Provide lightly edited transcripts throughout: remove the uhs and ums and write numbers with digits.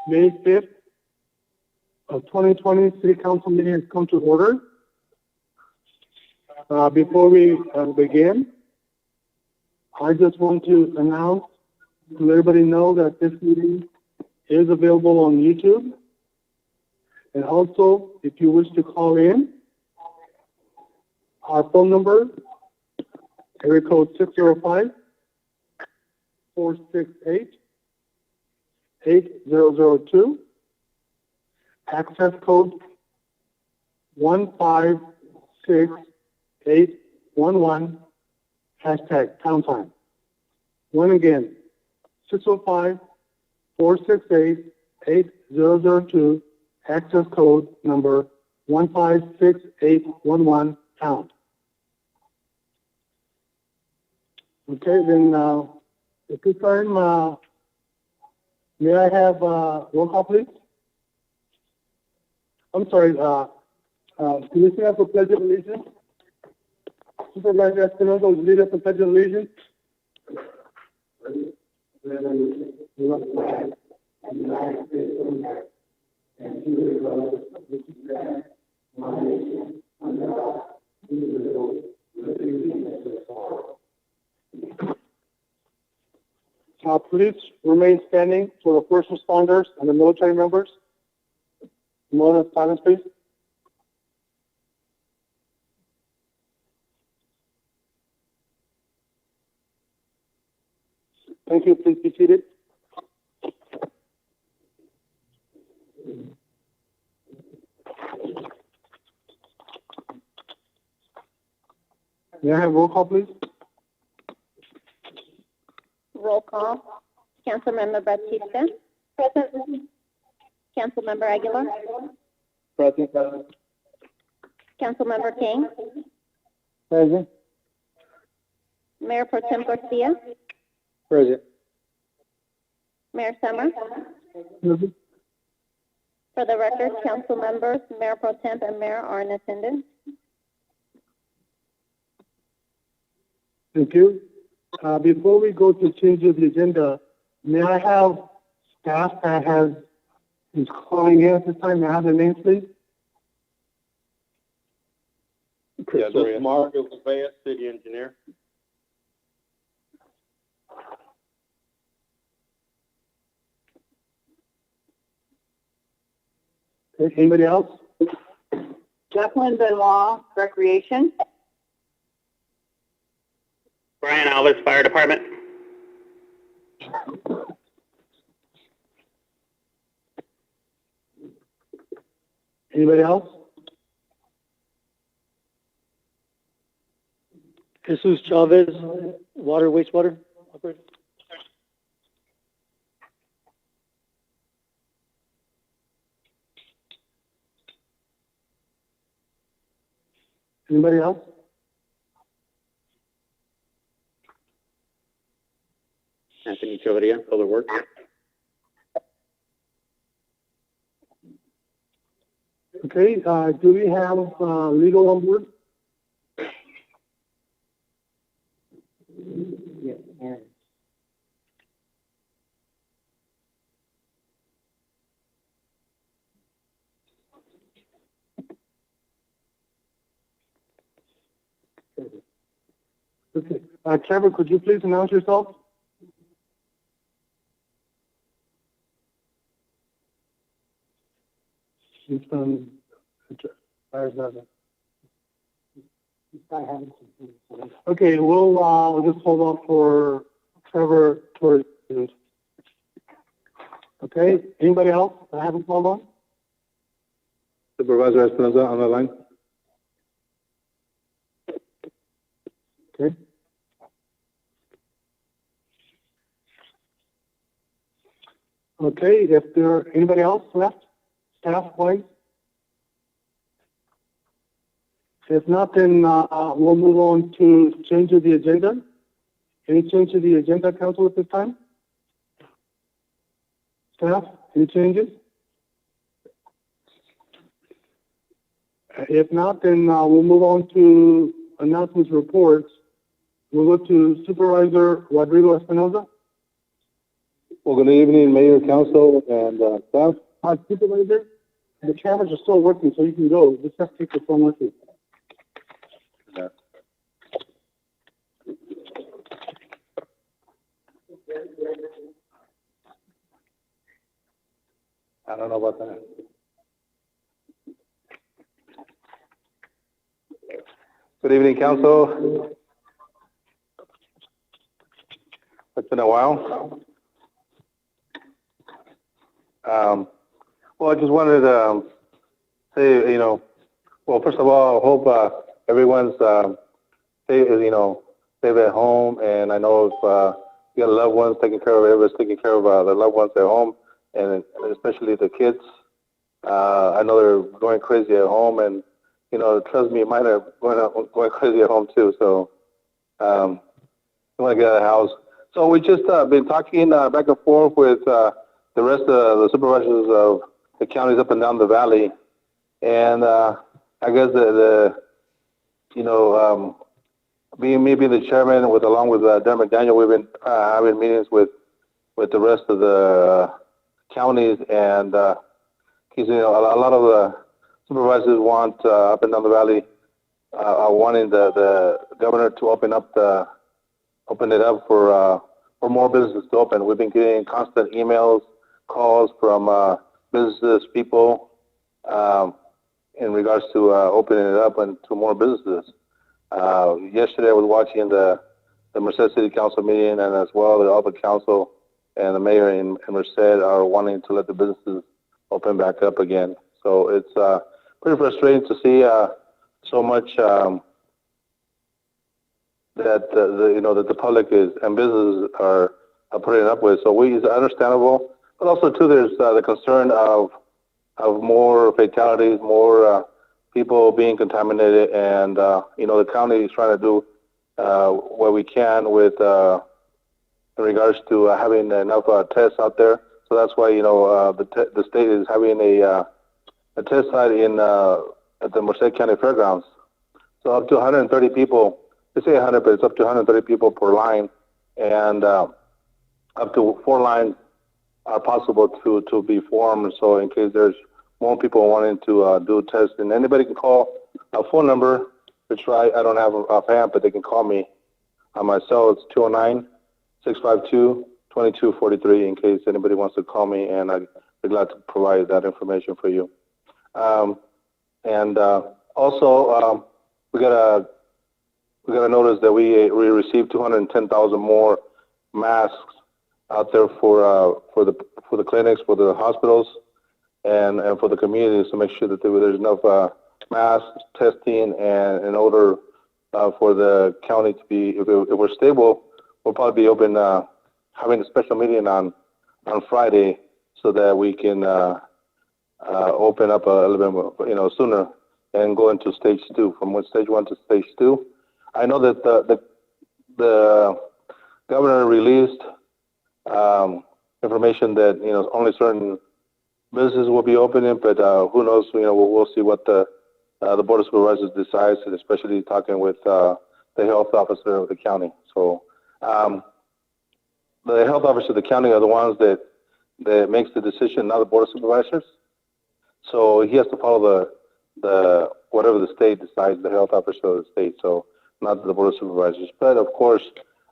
May 5th of 2020 City Council meeting has come to order. Before we begin, I just want to announce to let everybody know that this meeting is available on YouTube. And also, if you wish to call in, our phone number, area code 605-468-8002, access code 156811, hashtag pound time. One again, 605-468-8002, access code number 156811, pound. Okay, then at this time, may I have roll call, please? I'm sorry, can you say for Pledge of Allegiance? Supervisor Espinosa, would you lead us the Pledge of Allegiance? Please remain standing for the first responders and the military members. Moment of silence, please. Thank you. Please be seated. May I have roll call, please? Roll call. Councilmember Batista. Present. Councilmember Aguilar. Present. Councilmember King. Present. Mayor Pro Tem Garcia. Present. Mayor Summer. Present. For the record, council members, Mayor Pro Tem and Mayor are in attendance. Thank you. Before we go to change of the agenda, may I have staff that is calling in at this time? May I have their names, please? Yeah, this is Mario Gavea, city engineer. Okay, anybody else? Jacqueline Benoit, Recreation. Brian Alvis, Fire Department. Anybody else? Jesus Chavez, water, wastewater operator. Anybody else? Anthony Chavarria, Public Works. Okay, do we have legal on board? Yes. Okay, Trevor, could you please announce yourself? Okay, we'll just hold on for Trevor towards the end. Okay, anybody else that I haven't called on? Supervisor Espinosa on the line. Okay. Okay, if there anybody else left, staff-wise? If not, then we'll move on to change of the agenda. Any change to the agenda, council, at this time? Staff, any changes? If not, then we'll move on to announcements reports. We'll go to Supervisor Rodrigo Espinosa. Well, good evening, Mayor, Council, and staff. Supervisor, the cameras are still working, so you can go. Just have to take the phone with you. I don't know about that. Good evening, Council. It's been a while. Well, I just wanted to say, well, first of all, I hope everyone's safe at home. And I know if you got loved ones taking care of, everybody's taking care of their loved ones at home, and especially the kids. I know they're going crazy at home, and trust me, mine are going crazy at home too. So I want to get out of the house. So we just been talking back and forth with the rest of the supervisors of the counties up and down the valley, and I guess being the chairman along with Dan McDaniel, we've been having meetings with the rest of the counties, and a lot of the supervisors want up and down the valley are wanting the governor to open it up for more businesses to open. We've been getting constant emails, calls from businesses, people in regards to opening it up and to more businesses. Yesterday I was watching the Merced City Council meeting, and as well all the council and the mayor in Merced are wanting to let the businesses open back up again. So it's pretty frustrating to see so much that the public is and businesses are putting up with. So it's understandable, but also too there's the concern of more fatalities, more people being contaminated, and the county is trying to do what we can with in regards to having enough tests out there. So that's why the state is having a test site at the Merced County Fairgrounds. So up to 130 people. They say 100, but it's up to 130 people per line, and up to 4 lines are possible to be formed. So in case there's more people wanting to do tests, and anybody can call a phone number, which I don't have offhand, but they can call me on my cell. It's 209-652-2243 in case anybody wants to call me, and I'd be glad to provide that information for you. Also, we got to notice that we received 210,000 more masks out there for the clinics, for the hospitals, and for the communities, to make sure that there's enough mass testing and in order for the county to be, if we're stable, we'll probably be open, having a special meeting on Friday so that we can open up a little bit more, sooner and go into stage 2, from stage 1 to stage 2. I know that the governor released information that only certain businesses will be opening, but who knows? We'll see what the Board of Supervisors decides, and especially talking with the health officer of the county. So the health officer of the county are the ones that makes the decision, not the Board of Supervisors. So he has to follow the whatever the state decides, the health officer of the state. So not the Board of Supervisors. But of course,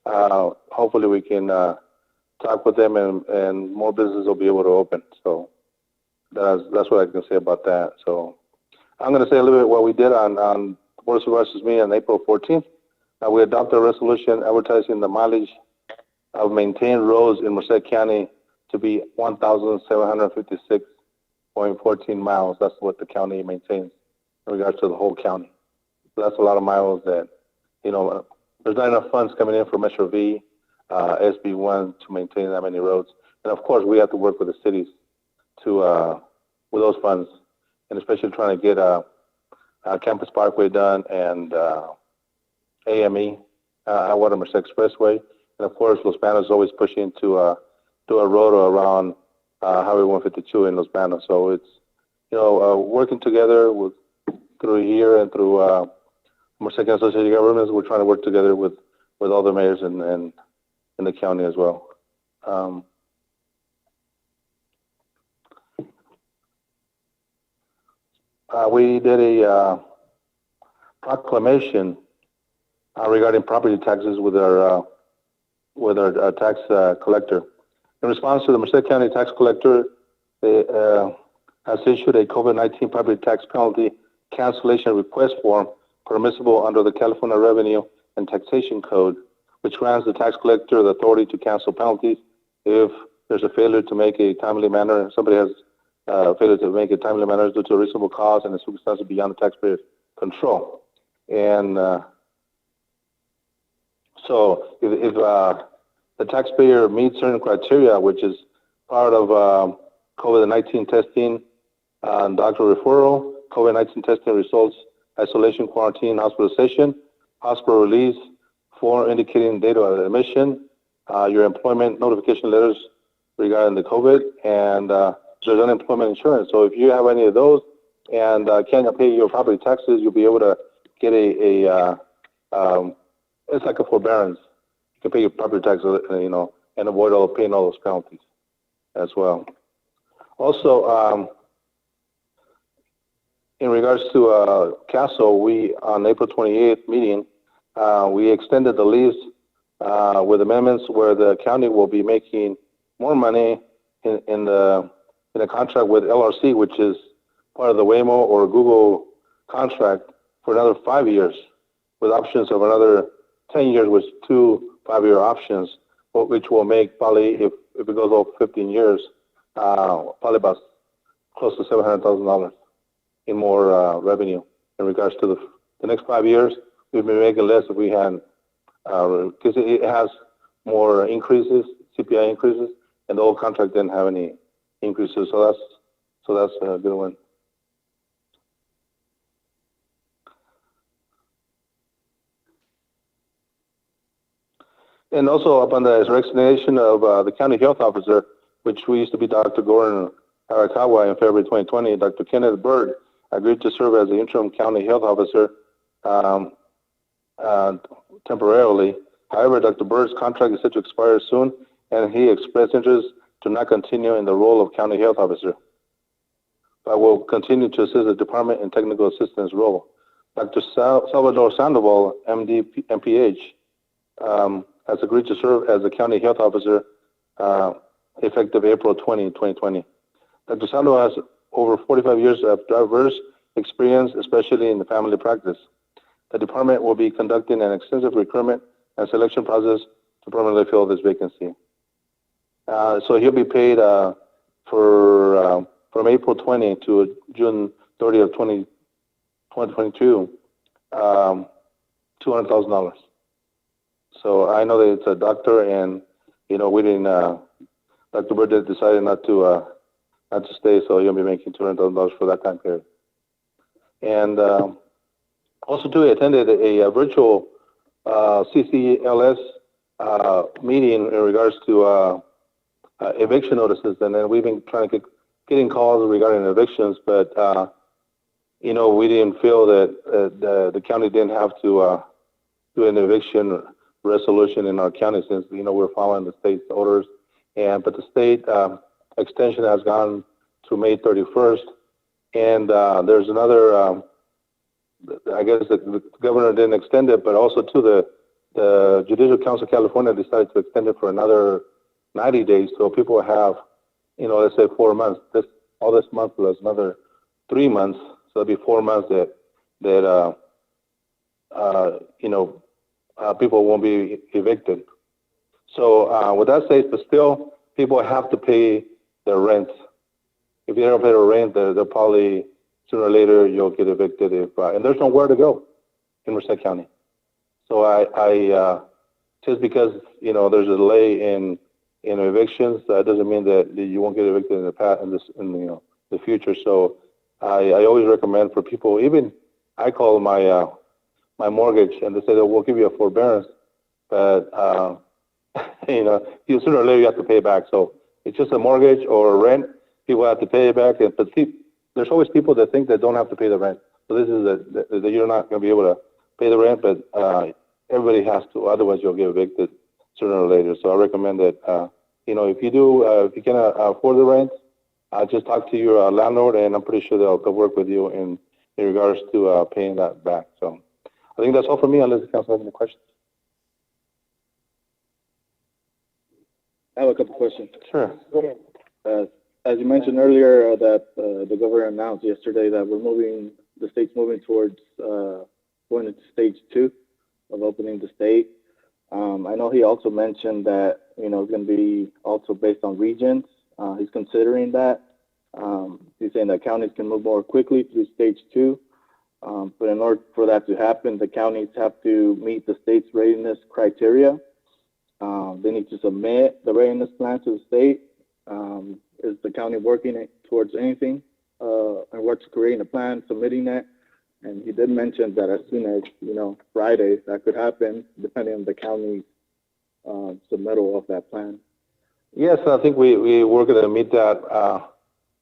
hopefully we can talk with them, and more businesses will be able to open. So that's what I can say about that. So I'm going to say a little bit what we did on the Board of Supervisors meeting on April 14th. We adopted a resolution advertising the mileage of maintained roads in Merced County to be 1,756.14 miles. That's what the county maintains in regards to the whole county. So that's a lot of miles that, there's not enough funds coming in for Measure V, SB1 to maintain that many roads. And of course, we have to work with the cities to, with those funds, and especially trying to get Campus Parkway done and AME, Water Merced Expressway. And of course, Los Banos is always pushing to do a road around Highway 152 in Los Banos. So it's, working together through here and through Merced County Associated Governments. We're trying to work together with all the mayors and in the county as well. we did a proclamation regarding property taxes with our tax collector. In response to the Merced County tax collector, they has issued a COVID-19 property tax penalty cancellation request form permissible under the California Revenue and Taxation Code, which grants the tax collector the authority to cancel penalties if there's a failure to make a timely manner. Somebody has failure to make a timely manner due to a reasonable cause and a circumstance beyond the taxpayer's control. And so if the taxpayer meets certain criteria, which is part of COVID-19 testing, doctor referral, COVID-19 testing results, isolation, quarantine, hospitalization, hospital release, form indicating date of admission, your employment notification letters regarding the COVID, and there's unemployment insurance. So if you have any of those and can't pay your property taxes, you'll be able to get it's like a forbearance. You can pay your property taxes, and avoid paying all those penalties as well. Also, in regards to CASO, we, on April 28th meeting, we extended the lease with amendments where the county will be making more money in the contract with LRC, which is part of the Waymo or Google contract, for another 5 years, with options of another 10 years with 2 5-year options, which will make probably, if it goes over 15 years, probably about close to $700,000 in more revenue in regards to the next 5 years. We've been making less if we had, because it has more increases, CPI increases, and the old contract didn't have any increases. So that's a good one. And also upon the resignation of the county health officer, which we used to be Dr. Gordon Arakawa in February 2020, Dr. Kenneth Bird agreed to serve as the interim county health officer temporarily. However, Dr. Bird's contract is set to expire soon, and he expressed interest to not continue in the role of county health officer, but will continue to assist the department in technical assistance role. Dr. Salvador Sandoval, MD, MPH, has agreed to serve as the county health officer effective April 20, 2020. Dr. Sandoval has over 45 years of diverse experience, especially in the family practice. The department will be conducting an extensive recruitment and selection process to permanently fill this vacancy. So he'll be paid from April 20 to June 30 of 2022, $200,000. So I know that it's a doctor, and we didn't. Dr. Bird decided not to stay, so he'll be making $200,000 for that time period. And also, too, he attended a virtual CCLS meeting in regards to eviction notices, and then we've been trying to getting calls regarding evictions, but we didn't feel that the county didn't have to do an eviction resolution in our county, since we're following the state's orders, but the state extension has gone to May 31st, and there's another. I guess the governor didn't extend it, but also too the Judicial Council of California decided to extend it for another 90 days. So people have, let's say 4 months. All this month plus another 3 months, so it'll be 4 months that people won't be evicted. So with that said, but still, people have to pay their rent. If you don't pay their rent, they'll probably sooner or later you'll get evicted. And there's nowhere to go in Merced County. So I just because there's a delay in evictions, that doesn't mean that you won't get evicted in the past, the future. So I always recommend for people. Even I call my mortgage, and they say that we'll give you a forbearance, but you sooner or later you have to pay it back. So it's just a mortgage or rent. People have to pay it back, but there's always people that think they don't have to pay the rent. So this is that you're not going to be able to pay the rent, but everybody has to. Otherwise, you'll get evicted sooner or later. So I recommend that if you can afford the rent, just talk to your landlord, and I'm pretty sure they'll work with you in regards to paying that back. So I think that's all for me, unless the council has any questions. I have a couple questions. Sure. Go ahead. As you mentioned earlier, that the governor announced yesterday that the state's moving towards going into stage 2 of opening the state. I know he also mentioned that, it's going to be also based on regions. He's considering that. He's saying that counties can move more quickly through stage 2. But in order for that to happen, the counties have to meet the state's readiness criteria. They need to submit the readiness plan to the state. Is the county working towards anything and what's creating a plan, submitting that? And he did mention that as soon as, Friday, that could happen, depending on the county's submittal of that plan. Yes, I think we're going to meet that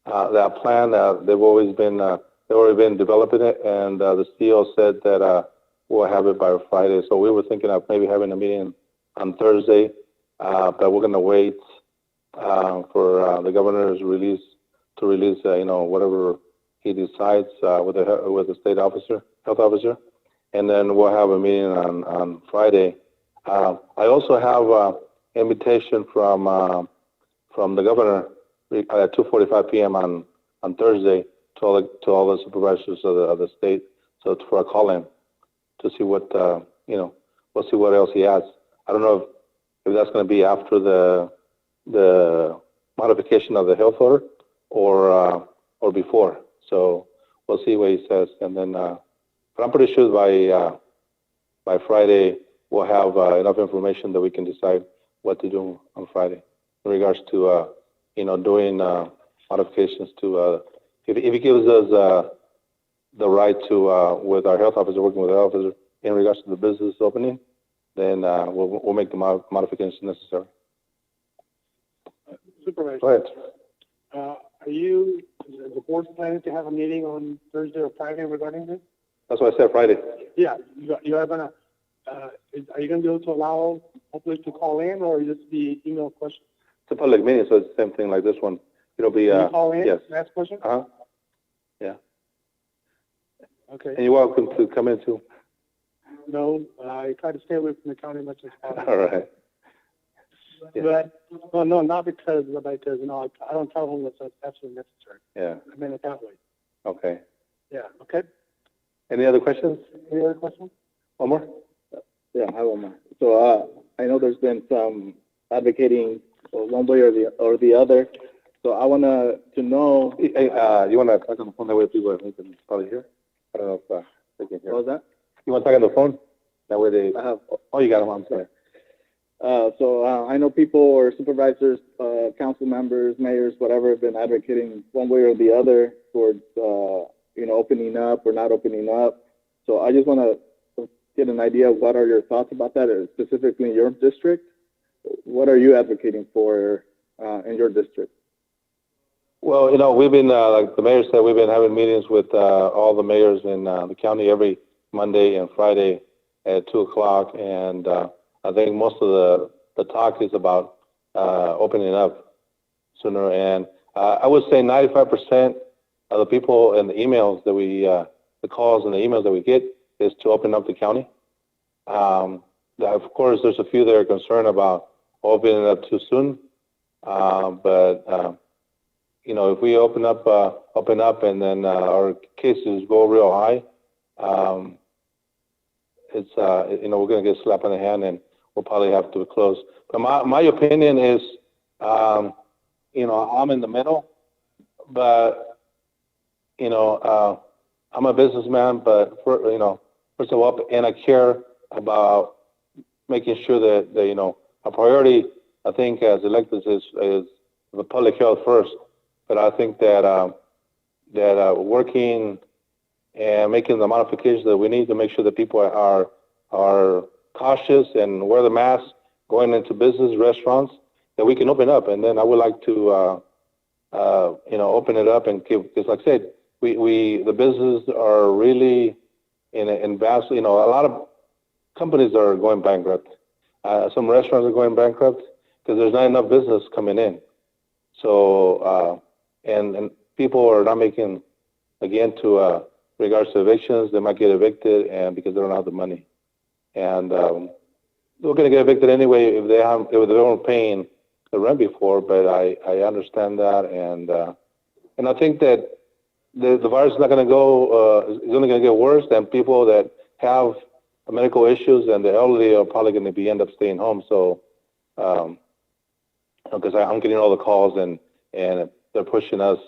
that plan. They've already been developing it, and the CEO said that we'll have it by Friday. So we were thinking of maybe having a meeting on Thursday, but we're going to wait for the governor's release whatever he decides with the state health officer, and then we'll have a meeting on Friday. I also have an invitation from the governor at 2:45 p.m. on Thursday to all the supervisors of the state. So for a call-in to see what we'll see what else he has. I don't know if that's going to be after the modification of the health order or before. So we'll see what he says, and then but I'm pretty sure by Friday we'll have enough information that we can decide what to do on Friday in regards to doing modifications to if he gives us the right to with our health officer, working with the health officer in regards to the business opening, then we'll make the modifications necessary. Supervisor. Go ahead. Is the board planning to have a meeting on Thursday or Friday regarding this? That's why I said Friday. Yeah, you are gonna, are you gonna be able to allow public to call in, or just be email questions? It's a public meeting, so it's the same thing like this one. It'll be Can you call in yes. and ask questions? Yeah. Okay. And you're welcome to come in too. No, I try to stay away from the county as much as possible. All right. Yeah. But, well, no, not because I don't tell them that's absolutely necessary. Yeah. I mean it that way. Okay. Yeah, okay. Any other questions? Any other questions? One more? Yeah, I have one more. So I know there's been some advocating one way or the other. So I want to know. Hey, you want to talk on the phone? That way people can probably hear. I don't know if they can hear. What was that? You want to talk on the phone? That way they. I have. Oh, you got them. I'm sorry. So I know people or supervisors, council members, mayors, whatever, have been advocating one way or the other towards, opening up or not opening up. So I just want to get an idea of what are your thoughts about that, specifically in your district. What are you advocating for in your district? Well, we've been, like the mayor said, we've been having meetings with all the mayors in the county every Monday and Friday at 2 o'clock, and I think most of the talk is about opening up sooner. And I would say 95% of the people and the emails that the calls and the emails that we get is to open up the county. Of course, there's a few that are concerned about opening up too soon, but if we open up and then our cases go real high, it's we're going to get a slap on the hand and we'll probably have to close. But my opinion is, I'm in the middle, but I'm a businessman, but first of all, and I care about making sure that a priority, I think, as electeds is the public health first. But I think that working and making the modifications that we need to make sure that people are cautious and wear the mask going into business, restaurants, that we can open up. And then I would like to, open it up and give, because like I said, the businesses are really in vast, a lot of companies are going bankrupt. Some restaurants are going bankrupt because there's not enough business coming in. So and people are not making, again, to regards to evictions, they might get evicted and because they don't have the money. And they're going to get evicted anyway if they weren't paying the rent before, but I understand that, and I think that the virus is not going to go, is only going to get worse, than people that have medical issues, and the elderly are probably going to end up staying home. So, because I'm getting all the calls, and they're pushing us,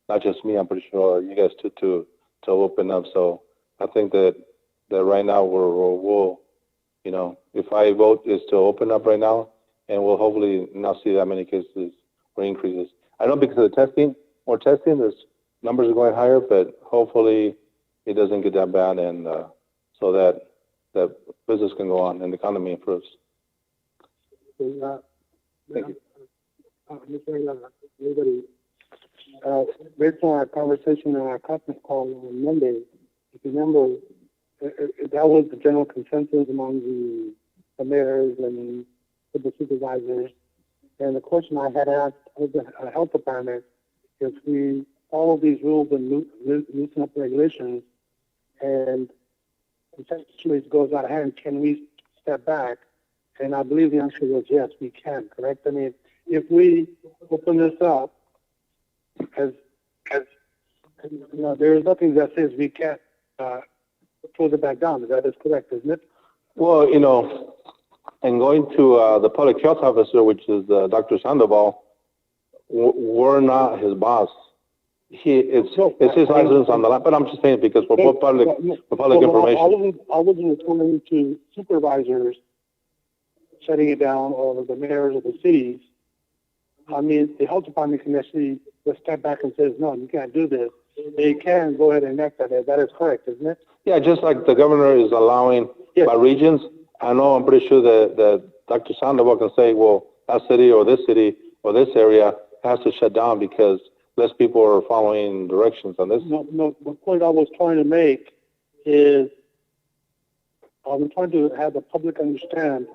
not just me, I'm pretty sure you guys too, to open up. So I think that right now we'll, you know, if I vote is to open up right now, and we'll hopefully not see that many cases or increases. I know because of the testing, more testing, there's numbers are going higher, but hopefully it doesn't get that bad, and so that business can go on and the economy improves. Thank you. Based on our conversation and our conference call on Monday, if you remember, that was the general consensus among the mayors and the supervisors. And the question I had asked the health department, if we follow these rules and loosen up regulations, and essentially it goes out of hand, can we step back? And I believe the answer was yes, we can, correct? I mean, if we open this up, as you know, there is nothing that says we can't close it back down. That is correct, isn't it? Well, you know, and going to the public health officer, which is Dr. Sandoval, we're not his boss. It's his license on the line, but I'm just saying because for public information. I wasn't referring to supervisors shutting it down or the mayors of the cities. I mean, the health department can actually just step back and says, no, you can't do this. They can go ahead and enact that. That is correct, isn't it? Yeah, just like the governor is allowing by regions. I know, I'm pretty sure that Dr. Sandoval can say, well, that city or this area has to shut down because less people are following directions on this. No, the point I was trying to make is I'm trying to have the public understand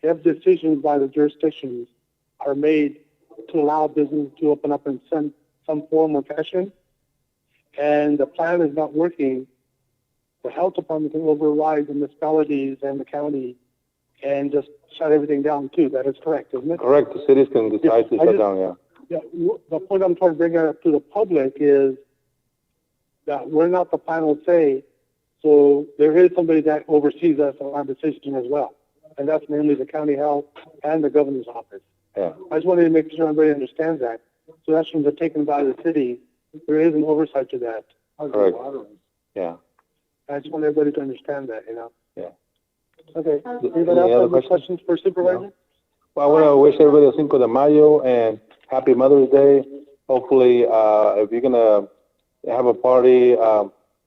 if decisions by the jurisdictions are made to allow business to open up in some form or fashion, and the plan is not working, the health department can override the municipalities and the county and just shut everything down too. That is correct, isn't it? Correct. The cities can decide to shut down, yeah. Yeah, the point I'm trying to bring up to the public is that we're not the final say, so there is somebody that oversees us on our decision as well, and that's mainly the county health and the governor's office. Yeah. I just wanted to make sure everybody understands that. So that's when they're taken by the city. There is an oversight to that. Correct. Yeah. I just want everybody to understand that, you know. Yeah. Okay. Anybody else have any questions for Supervisor? No. Well, I want to wish everybody a Cinco de Mayo and Happy Mother's Day. Hopefully, if you're gonna have a party,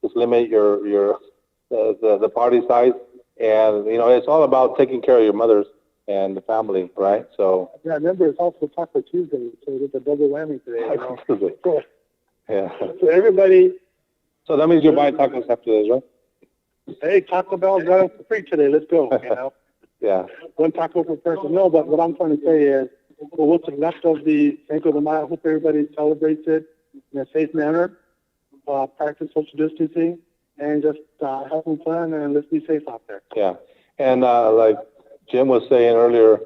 just limit the party size. And you know, it's all about taking care of your mothers and the family, right? So. Yeah, remember it's also Taco Tuesday, so it's a double whammy today. You know? Tuesday. Yeah. So everybody. So that means you're buying tacos after this, right? Hey, Taco Bell's got us for free today. Let's go. You know. Yeah. One taco per person. No, but what I'm trying to say is, well, what's left of the Cinco de Mayo? I hope everybody celebrates it in a safe manner. Practice social distancing and just have some fun and let's be safe out there. Yeah, and like Jim was saying earlier,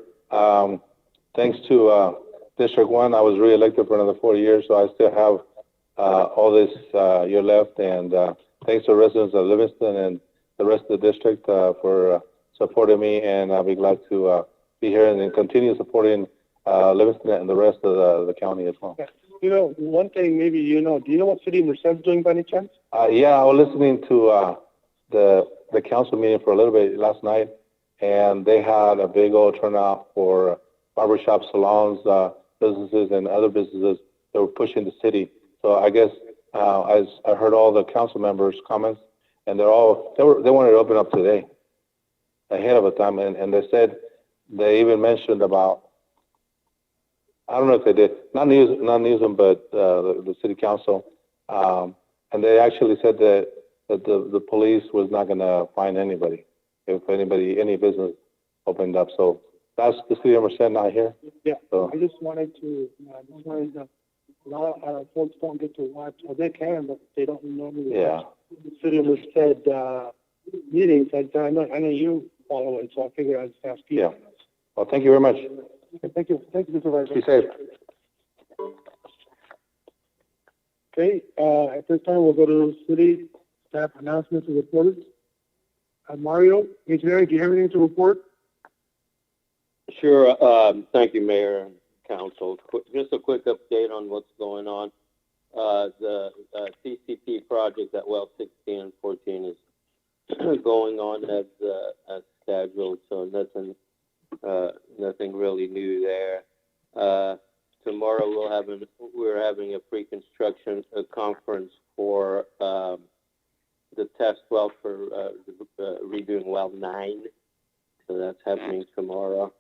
thanks to District 1, I was reelected for another 4 years, so I still have all this year left. And thanks to residents of Livingston and the rest of the district for supporting me, and I'll be glad to be here and continue supporting Livingston and the rest of the county as well. You know, one thing maybe you know, do you know what City Merced's doing by any chance? Yeah, I was listening to the council meeting for a little bit last night, and they had a big old turnout for barbershop salons, businesses, and other businesses that were pushing the city. So I guess as I heard all the council members' comments, and they wanted to open up today, ahead of a time, and they said they even mentioned about, I don't know if they did, not Newsom, but the city council, and they actually said that the police was not going to fine anybody if any business opened up. So that's the city of Merced not here. Yeah. So. I just wanted to A lot of folks don't get to watch, or they can, but they don't normally Yeah. watch the City of Merced meetings. I know you follow it, so I figured I'd just ask you. Yeah. Well, thank you very much. Okay, thank you, Supervisor. Be safe. Okay, at this time, we'll go to city staff announcements and reports. Mario, engineering, do you have anything to report? Sure. Thank you, Mayor and Council. Just a quick update on what's going on. The CCP project at well 16 and 14 is going on as scheduled, so nothing really new there. Tomorrow we're having a pre-construction conference for the test well for redoing well 9. So that's happening tomorrow.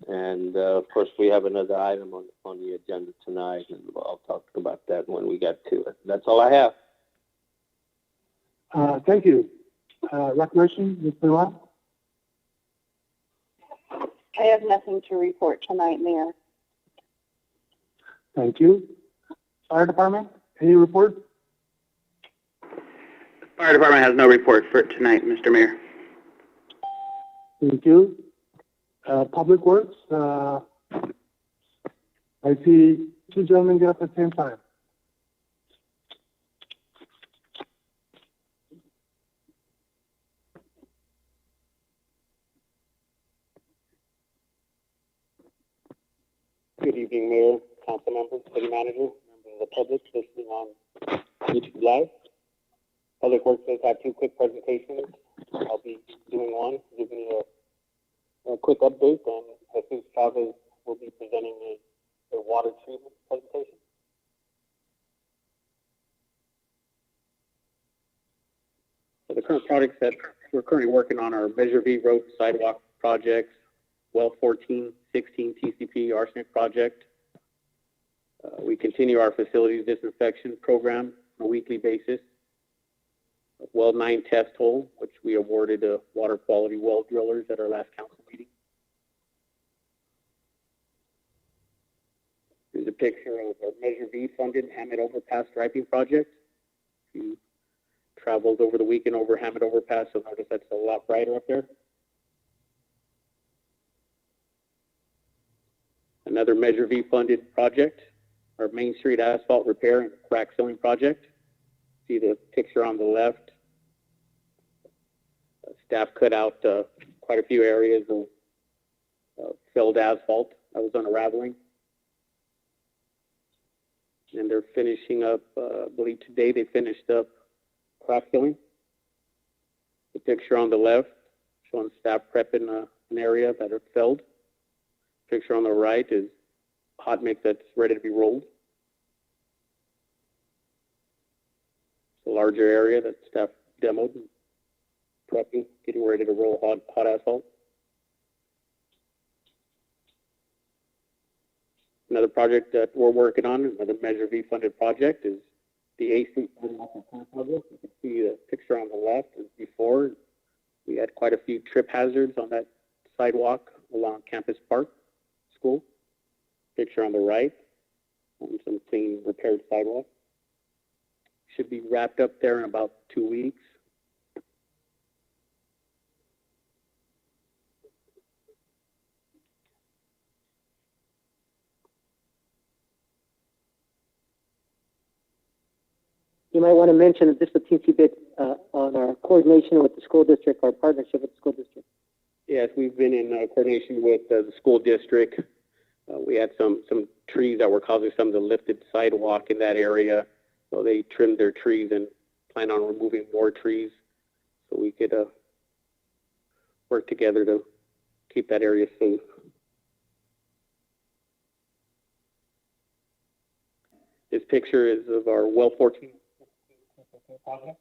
And of course, we have another item on the agenda tonight, and I'll talk about that when we get to it. That's all I have. Thank you. Recreation, Mr. Law? I have nothing to report tonight, Mayor. Thank you. Fire Department, any report? The fire department has no report for tonight, Mr. Mayor. Thank you. Public Works, I see 2 gentlemen get up at the same time. Good evening, Mayor, council members, city manager, members of the public listening on YouTube Live. Public Works does have 2 quick presentations. I'll be doing one, giving you a quick update, and Jesus Chavez will be presenting a water treatment presentation. So the current projects that we're currently working on are Measure V Road Sidewalk projects, Well 14, 16 TCP arsenic project. We continue our facilities disinfection program on a weekly basis. Well 9 test hole, which we awarded water quality well drillers at our last council meeting. Here's a picture of our Measure V funded HAMMATT Overpass striping project. If you traveled over the weekend over HAMMATT Overpass, you'll notice that's a lot brighter up there. Another Measure V funded project, our Main Street asphalt repair and crack sealing project. See the picture on the left. Staff cut out quite a few areas of filled asphalt that was unraveling. And they're finishing up, I believe today they finished up crack filling. The picture on the left showing staff prepping an area that are filled. Picture on the right is hot mix that's ready to be rolled. It's a larger area that staff demoed, prepping, getting ready to roll hot asphalt. Another project that we're working on, another Measure V funded project, is the A Street project. You can see the picture on the left is before. We had quite a few trip hazards on that sidewalk along Campus Park School. Picture on the right, on some clean repaired sidewalk. Should be wrapped up there in about 2 weeks. You might want to mention just a teensy bit on our coordination with the school district, our partnership with the school district. Yes, we've been in coordination with the school district. We had some trees that were causing some of the lifted sidewalk in that area. So they trimmed their trees and plan on removing more trees so we could work together to keep that area safe. This picture is of our well 14 project.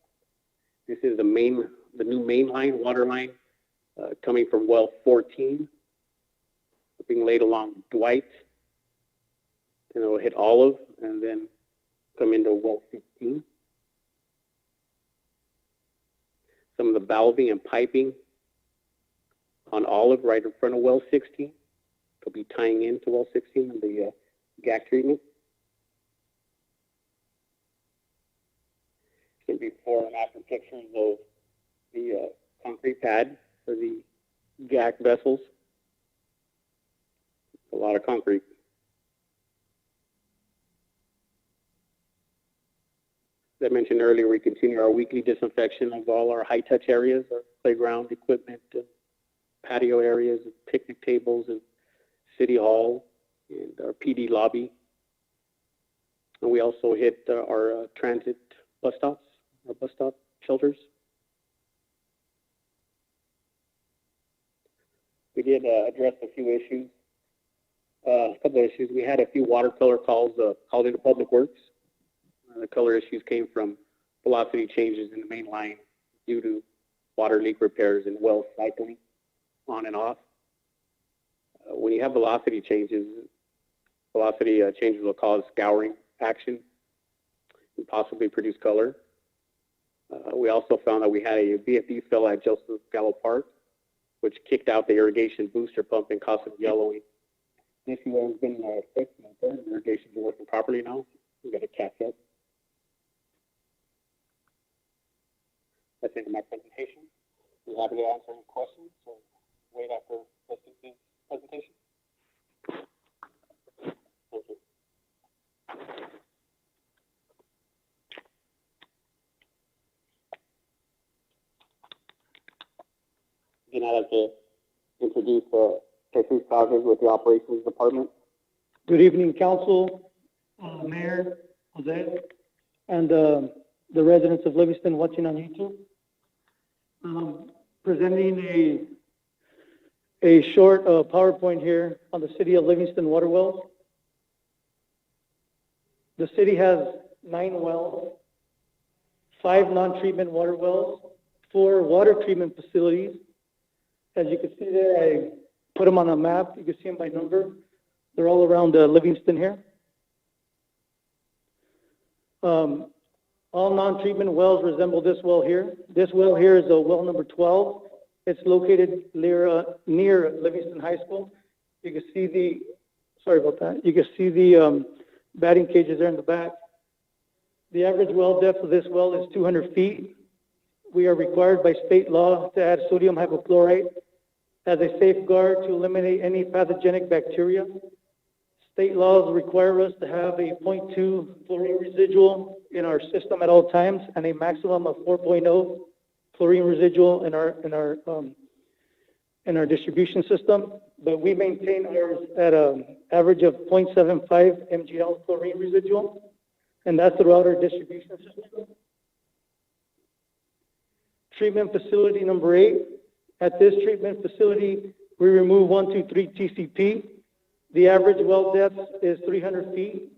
This is the new main line, water line, coming from well 14, being laid along Dwight, and it'll hit Olive, and then come into well 15. Some of the valving and piping on Olive right in front of well 16. It'll be tying into well 16 and the GAC treatment. before and after pictures of the concrete pad for the GAC vessels. A lot of concrete. As I mentioned earlier, we continue our weekly disinfection of all our high-touch areas, our playground equipment, patio areas, picnic tables, and City Hall, and our PD lobby. And we also hit our transit bus stops, our bus stop shelters. We did address a few issues, a couple of issues. We had a few watercolor calls called into Public Works. The color issues came from velocity changes in the main line due to water leak repairs and well cycling on and off. When you have velocity changes will cause scouring action and possibly produce color. We also found that we had a VFD fail at Joseph Gallo Park, which kicked out the irrigation booster pump and caused some yellowing. This year has been fixed and the irrigation is working properly now. We got to catch up. That's the end of my presentation. Be happy to answer any questions or wait after President's presentation. Thank you. Again, I'd like to introduce Jesus Causes with the Operations Department. Good evening, Council, Mayor, Jose, and the residents of Livingston watching on YouTube. Presenting a short PowerPoint here on the City of Livingston water wells. The city has 9 wells, 5 non-treatment water wells, 4 water treatment facilities. As you can see there, I put them on a map. You can see them by number. They're all around Livingston here. All non-treatment wells resemble this well here. This well here is well number 12. It's located near Livingston High School. You can see the, sorry about that. You can see the batting cages there in the back. The average well depth of this well is 200 feet. We are required by state law to add sodium hypochlorite as a safeguard to eliminate any pathogenic bacteria. State laws require us to have a 0.2 chlorine residual in our system at all times and a maximum of 4.0 chlorine residual in our distribution system. But we maintain ours at an average of 0.75 mgl chlorine residual, and that's throughout our distribution system. Treatment facility number 8. At this treatment facility, we remove 123 TCP. The average well depth is 300 feet.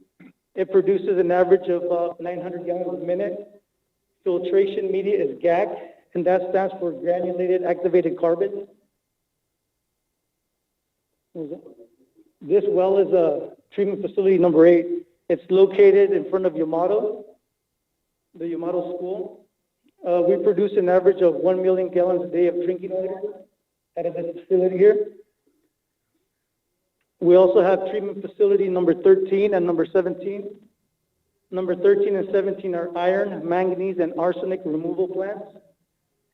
It produces an average of 900 gallons a minute. Filtration media is GAC, and that stands for granulated activated carbon. This well is treatment facility number 8. It's located in front of Yamato, the Yamato school. We produce an average of 1 million gallons a day of drinking water out of this facility here. We also have treatment facility number 13 and number 17. Number 13 and 17 are iron, manganese, and arsenic removal plants.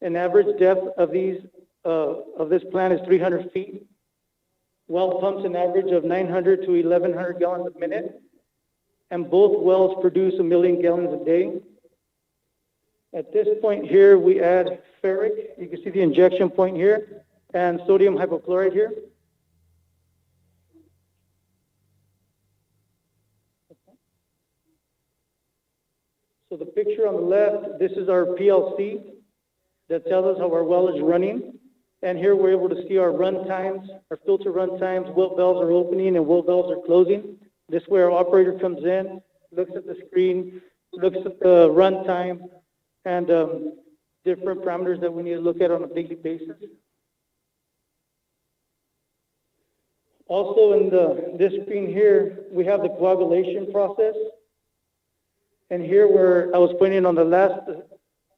An average depth of this plant is 300 feet. Well pumps an average of 900 to 1,100 gallons a minute, and both wells produce 1 million gallons a day. At this point here, we add ferric. You can see the injection point here, and sodium hypochlorite here. So the picture on the left, this is our PLC that tells us how our well is running. And here we're able to see our run times, our filter run times, what valves are opening and what valves are closing. This is where our operator comes in, looks at the screen, looks at the run time, and different parameters that we need to look at on a daily basis. Also in this screen here, we have the coagulation process. And here where I was pointing on the last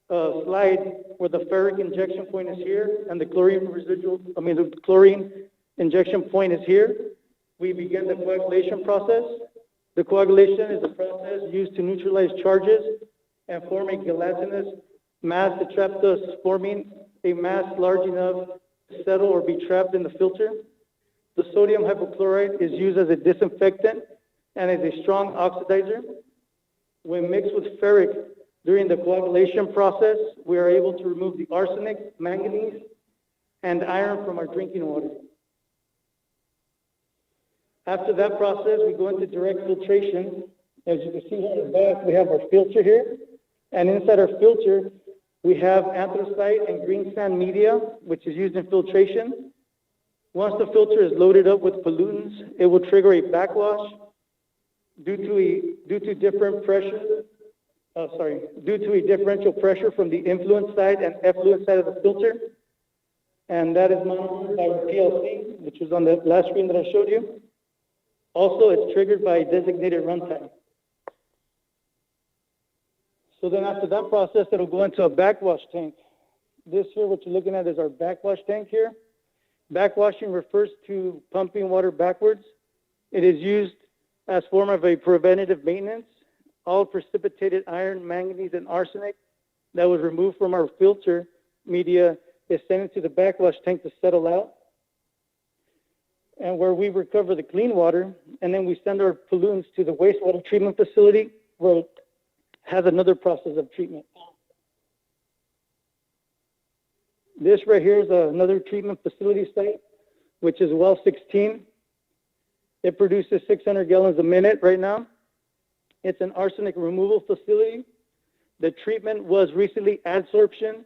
slide, where the ferric injection point is here, and the the chlorine injection point is here, we begin the coagulation process. The coagulation is a process used to neutralize charges and form a gelatinous mass to trap thus forming a mass large enough to settle or be trapped in the filter. The sodium hypochlorite is used as a disinfectant and is a strong oxidizer. When mixed with ferric during the coagulation process, we are able to remove the arsenic, manganese, and iron from our drinking water. After that process, we go into direct filtration. As you can see here in the back, we have our filter here. And inside our filter, we have anthracite and green sand media, which is used in filtration. Once the filter is loaded up with pollutants, it will trigger a backwash due to a differential pressure from the influent side and effluent side of the filter. And that is monitored by our PLC, which was on the last screen that I showed you. Also, it's triggered by a designated runtime. So then after that process, it'll go into a backwash tank. This here, what you're looking at is our backwash tank here. Backwashing refers to pumping water backwards. It is used as form of a preventative maintenance. All precipitated iron, manganese, and arsenic that was removed from our filter media is sent into the backwash tank to settle out, and where we recover the clean water, and then we send our pollutants to the wastewater treatment facility, where it has another process of treatment. This right here is another treatment facility site, which is well 16. It produces 600 gallons a minute right now. It's an arsenic removal facility. The treatment was recently adsorption,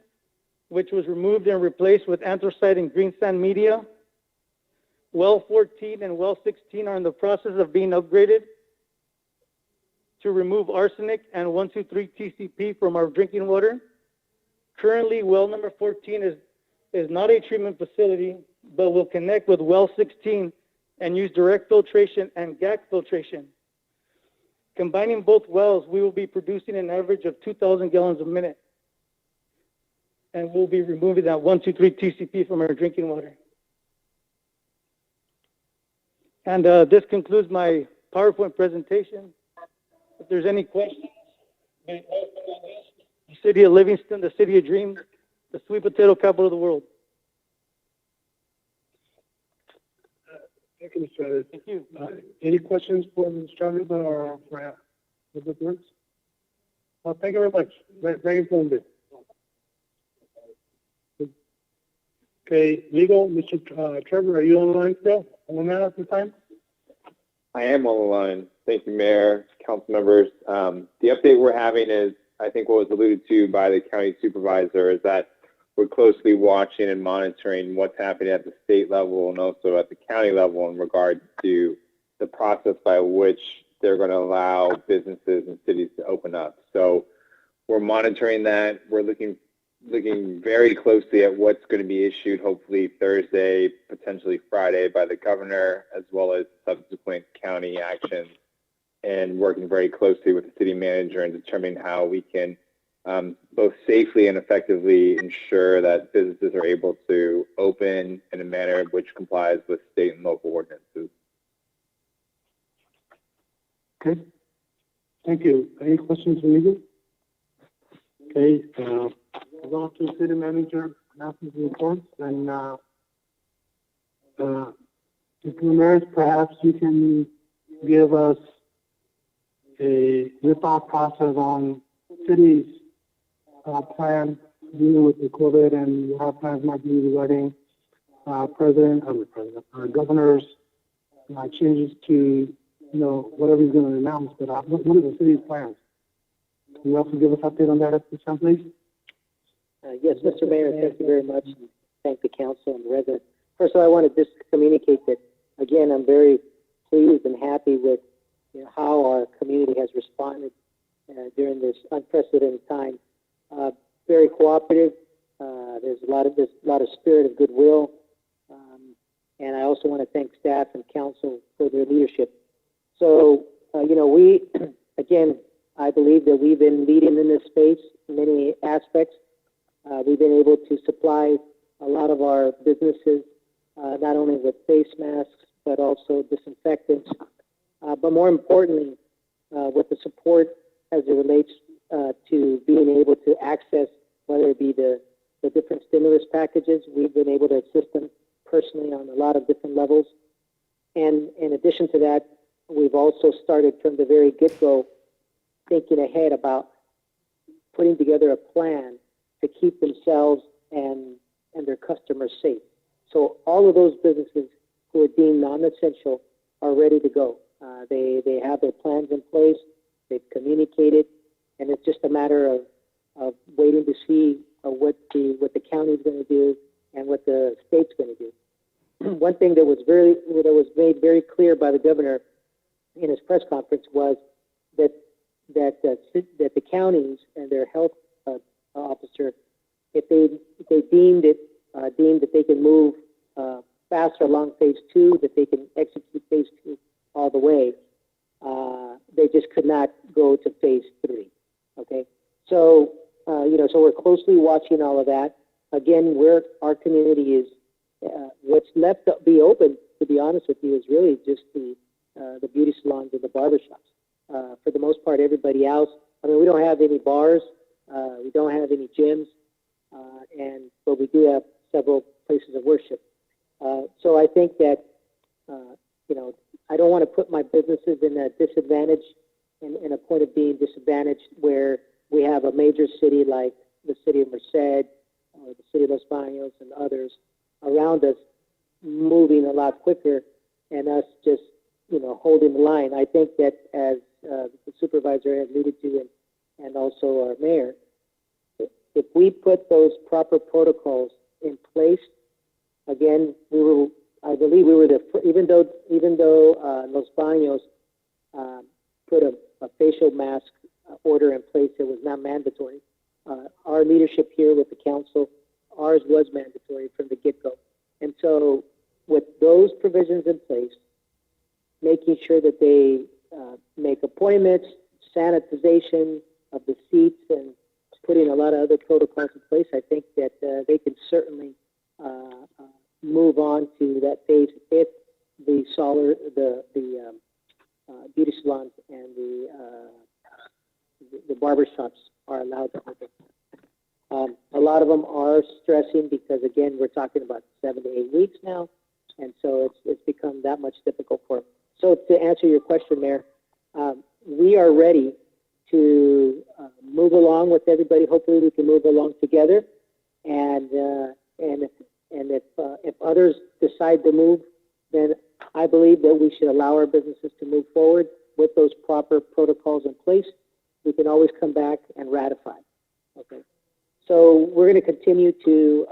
which was removed and replaced with anthracite and green sand media. Well 14 and well 16 are in the process of being upgraded to remove arsenic and 123 TCP from our drinking water. Currently, well number 14 is not a treatment facility, but will connect with well 16 and use direct filtration and GAC filtration. Combining both wells, we will be producing an average of 2,000 gallons a minute. And we'll be removing that 123 TCP from our drinking water. And this concludes my PowerPoint presentation. If there's any questions, the city of Livingston, the city of dreams, the sweet potato capital of the world. Thank you, Mr. Chavez. Thank you. Any questions for Mr. Chavez or for Public Works? Well, thank you very much. Very informative. Okay, legal, Mr. Trevor, are you on the line still? On the line at the time? I am on the line. Thank you, Mayor, council members. The update we're having is, I think what was alluded to by the county supervisor, is that we're closely watching and monitoring what's happening at the state level and also at the county level in regards to the process by which they're going to allow businesses and cities to open up. So we're monitoring that. We're looking very closely at what's going to be issued, hopefully Thursday, potentially Friday, by the governor, as well as subsequent county actions, and working very closely with the city manager and determining how we can both safely and effectively ensure that businesses are able to open in a manner which complies with state and local ordinances. Okay. Thank you. Any questions for legal? Okay. We'll go to the city manager, announcement reports, and Mr. Ramirez, perhaps you can give us a thought process on city's plan dealing with the COVID and what our plans might be regarding governor's changes to, whatever he's going to announce. But what are the city's plans? Can you also give us an update on that at this time, please? Yes, Mr. Mayor, thank you very much. Thank the council and the residents. First of all, I want to just communicate that, again, I'm very pleased and happy with how our community has responded during this unprecedented time. Very cooperative. There's a lot of spirit of goodwill, and I also want to thank staff and council for their leadership. So, we, again, I believe that we've been leading in this space in many aspects. We've been able to supply a lot of our businesses, not only with face masks, but also disinfectants, but more importantly, with the support as it relates to being able to access, whether it be the different stimulus packages. We've been able to assist them personally on a lot of different levels. And in addition to that, we've also started from the very get-go thinking ahead about putting together a plan to keep themselves and their customers safe. So all of those businesses who are deemed non-essential are ready to go. They have their plans in place, they've communicated, and it's just a matter of waiting to see what the county is going to do and what the state's going to do. One thing that was made very clear by the governor in his press conference was that the counties and their health officer, if they deemed that they can move faster along phase 2, that they can execute phase 2 all the way, they just could not go to phase 3. Okay, so so we're closely watching all of that. Again, where our community is, what's left to be open, to be honest with you, is really just the beauty salons and the barbershops. For the most part, everybody else, I mean, we don't have any bars, we don't have any gyms, but we do have several places of worship. So I think that, I don't want to put my businesses in a disadvantage, in a point of being disadvantaged where we have a major city like the city of Merced, or the city of Los Baños and others around us moving a lot quicker and us just, holding the line. I think that as the supervisor had alluded to and also our mayor, if we put those proper protocols in place, again, I believe we were even though Los Baños put a facial mask order in place that was not mandatory, our leadership here with the council, ours was mandatory from the get-go. And so with those provisions in place, making sure that they make appointments, sanitization of the seats, and putting a lot of other protocols in place, I think that they can certainly move on to that phase if the beauty salons and the barbershops are allowed to open. A lot of them are stressing because, again, we're talking about 7 to 8 weeks now, and so it's become that much difficult for them. So to answer your question, Mayor, we are ready to move along with everybody. Hopefully, we can move along together, and if others decide to move, then I believe that we should allow our businesses to move forward with those proper protocols in place. We can always come back and ratify. Okay. So we're going to continue to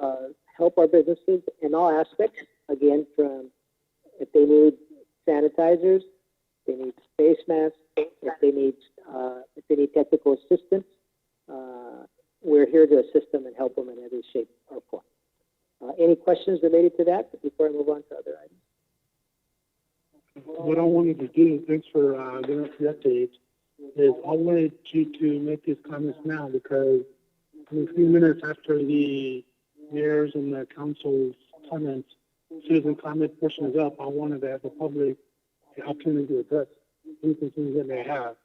help our businesses in all aspects. Again, from if they need sanitizers, if they need face masks, if they need technical assistance, we're here to assist them and help them in every shape or form. Any questions related to that before I move on to other items? What I wanted to do, thanks for the update, is I wanted you to make these comments now because in a few minutes after the mayor's and the council's comments, citizen comment portion is up. I wanted to have the public the opportunity to address any concerns that they have.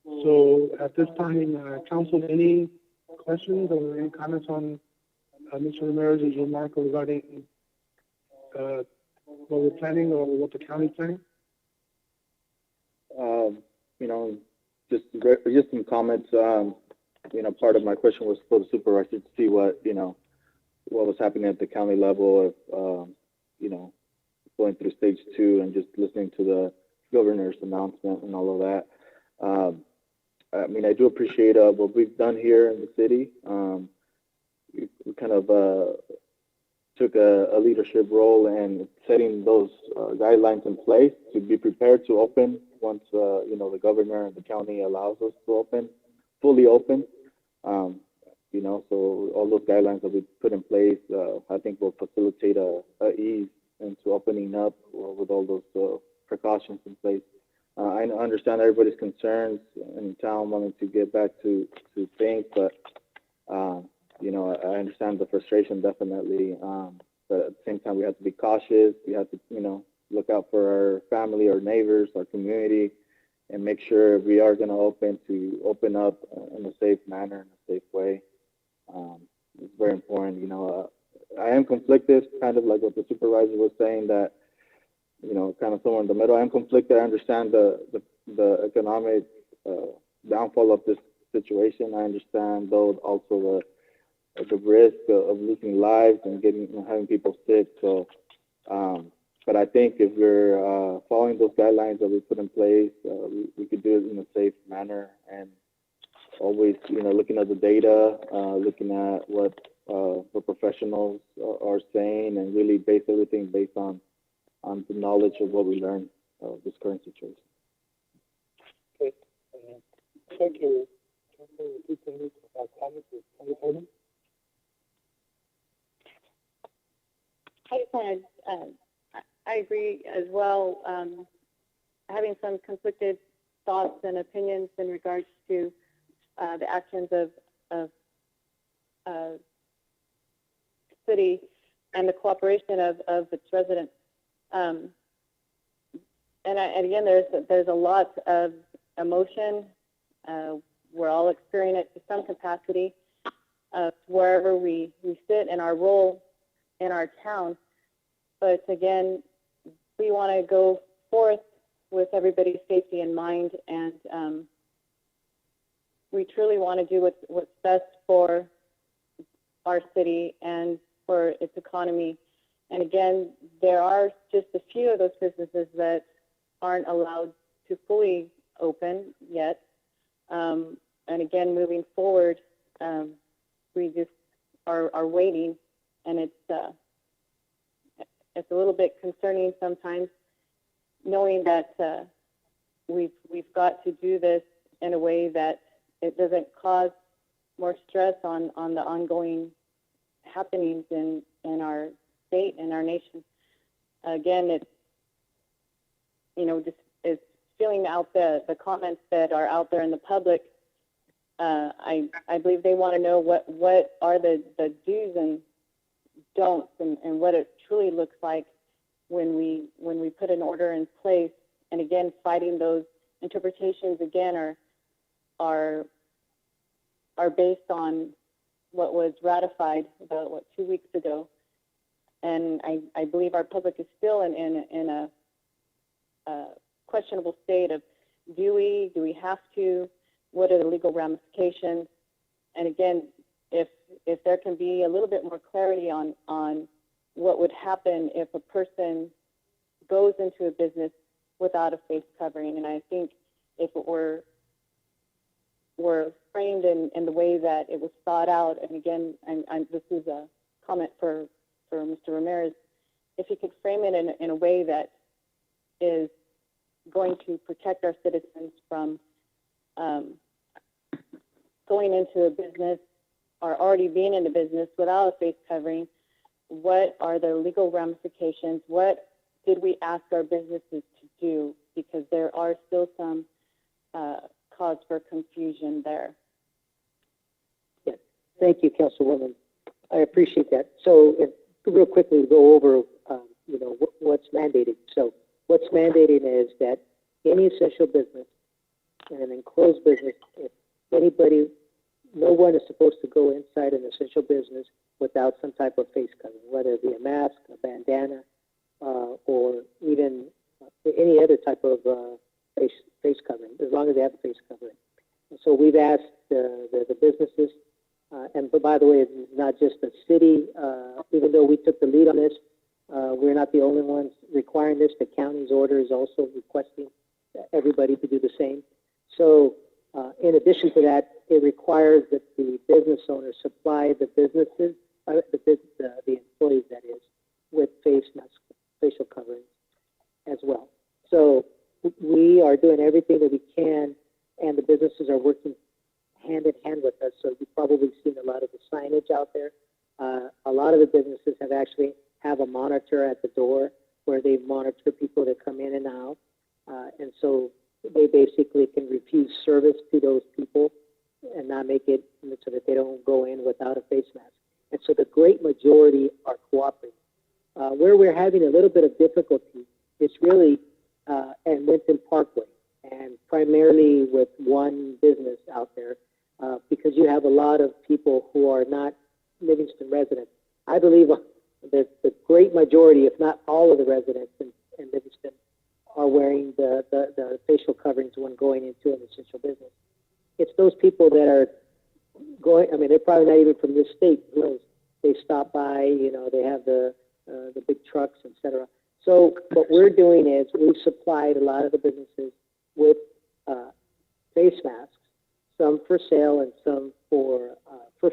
So at this time, council, any questions or any comments on Mr. Ramirez's remark regarding what we're planning or what the county's planning? Just some comments. Part of my question was for the supervisor to see what was happening at the county level of, going through stage 2 and just listening to the governor's announcement and all of that. I do appreciate what we've done here in the city. We kind of took a leadership role in setting those guidelines in place to be prepared to open once the governor and the county allows us to open, fully open. So all those guidelines that we put in place, I think will facilitate a ease into opening up with all those precautions in place. I understand everybody's concerns in town wanting to get back to things, but I understand the frustration definitely. But at the same time, we have to be cautious. We have to look out for our family, our neighbors, our community, and make sure we are going to open up in a safe manner, in a safe way. It's very important. You know, I am conflicted, kind of like what the supervisor was saying, that, you know, kind of somewhere in the middle. I am conflicted. I understand the economic downfall of this situation. I understand, though, also the risk of losing lives and having people sick. So, but I think if we're following those guidelines that we put in place, we could do it in a safe manner, and always, you know, looking at the data, looking at what the professionals are saying, and really base everything based on the knowledge of what we learned of this current situation. Okay. Thank you. I just wanted, I agree as well, having some conflicted thoughts and opinions in regards to the actions of city and the cooperation of its residents. And again, there's a lot of emotion. We're all experiencing it to some capacity wherever we sit in our role in our town. But again, we want to go forth with everybody's safety in mind, and we truly want to do what's best for our city and for its economy. And again, there are just a few of those businesses that aren't allowed to fully open yet. And again, moving forward, we just are waiting, and it's a little bit concerning sometimes, knowing that we've got to do this in a way that it doesn't cause more stress on the ongoing happenings in our state and our nation. Again, it's, you know, just it's feeling out the comments that are out there in the public. I believe they want to know what are the do's and don'ts, and what it truly looks like when we put an order in place. And again, fighting those interpretations again are based on what was ratified about 2 weeks ago. And I believe our public is still in a questionable state of, do we have to? What are the legal ramifications? And again, if there can be a little bit more clarity on what would happen if a person goes into a business without a face covering. And I think if it were framed in the way that it was thought out, and again, and this is a comment for Mr. Ramirez, if he could frame it in a way that is going to protect our citizens from going into a business or already being in a business without a face covering, what are the legal ramifications? What did we ask our businesses to do? Because there are still some cause for confusion there. Yeah. Thank you, Councilwoman. I appreciate that. So, real quickly, go over, you know, what's mandated. So, what's mandated is that any essential business and an enclosed business, if anybody, no one is supposed to go inside an essential business without some type of face covering, whether it be a mask, a bandana, or even any other type of face covering, as long as they have a face covering. And so we've asked the businesses, and by the way, it's not just the city, even though we took the lead on this, we're not the only ones requiring this. The county's order is also requesting everybody to do the same. So in addition to that, it requires that the business owners supply the businesses, the employees, that is, with face masks, facial coverings as well. So we are doing everything that we can, and the businesses are working hand in hand with us. So you've probably seen a lot of the signage out there. A lot of the businesses have a monitor at the door where they monitor people that come in and out, and so they basically can refuse service to those people and not make it so that they don't go in without a face mask. And so the great majority are cooperating. Where we're having a little bit of difficulty is really in Winton Parkway and primarily with one business out there, because you have a lot of people who are not Livingston residents. I believe that the great majority, if not all of the residents in Livingston, are wearing the facial coverings when going into an essential business. It's those people that are going, I mean, they're probably not even from this state. Who knows? They stop by, you know, they have the big trucks, etc. So what we're doing is we've supplied a lot of the businesses with face masks, some for sale and some for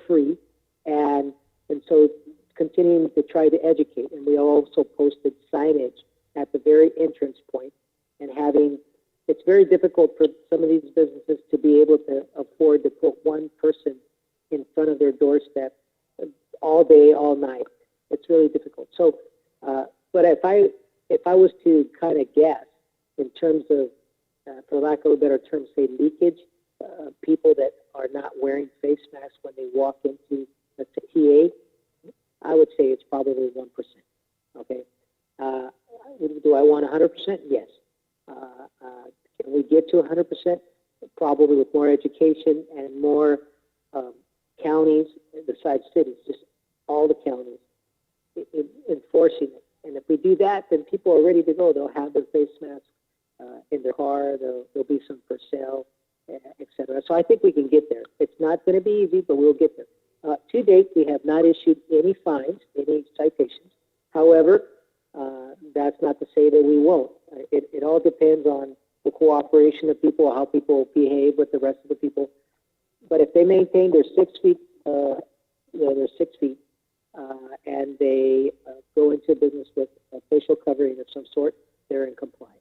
free, and so continuing to try to educate. And we also posted signage at the very entrance point, and it's very difficult for some of these businesses to be able to afford to put one person in front of their doorstep all day, all night. It's really difficult. So, but if I was to kind of guess in terms of, for lack of a better term, say leakage, people that are not wearing face masks when they walk into a TA, I would say it's probably 1%. Okay. Do I want 100%? Yes. Can we get to 100%? Probably with more education and more counties besides cities, just all the counties enforcing it. And if we do that, then people are ready to go. They'll have their face masks in their car. There'll be some for sale, etc. So I think we can get there. It's not going to be easy, but we'll get there. To date, we have not issued any fines, any citations. However, that's not to say that we won't. It all depends on the cooperation of people, how people behave with the rest of the people. But if they maintain their 6 feet, and they go into business with a facial covering of some sort, they're in compliance.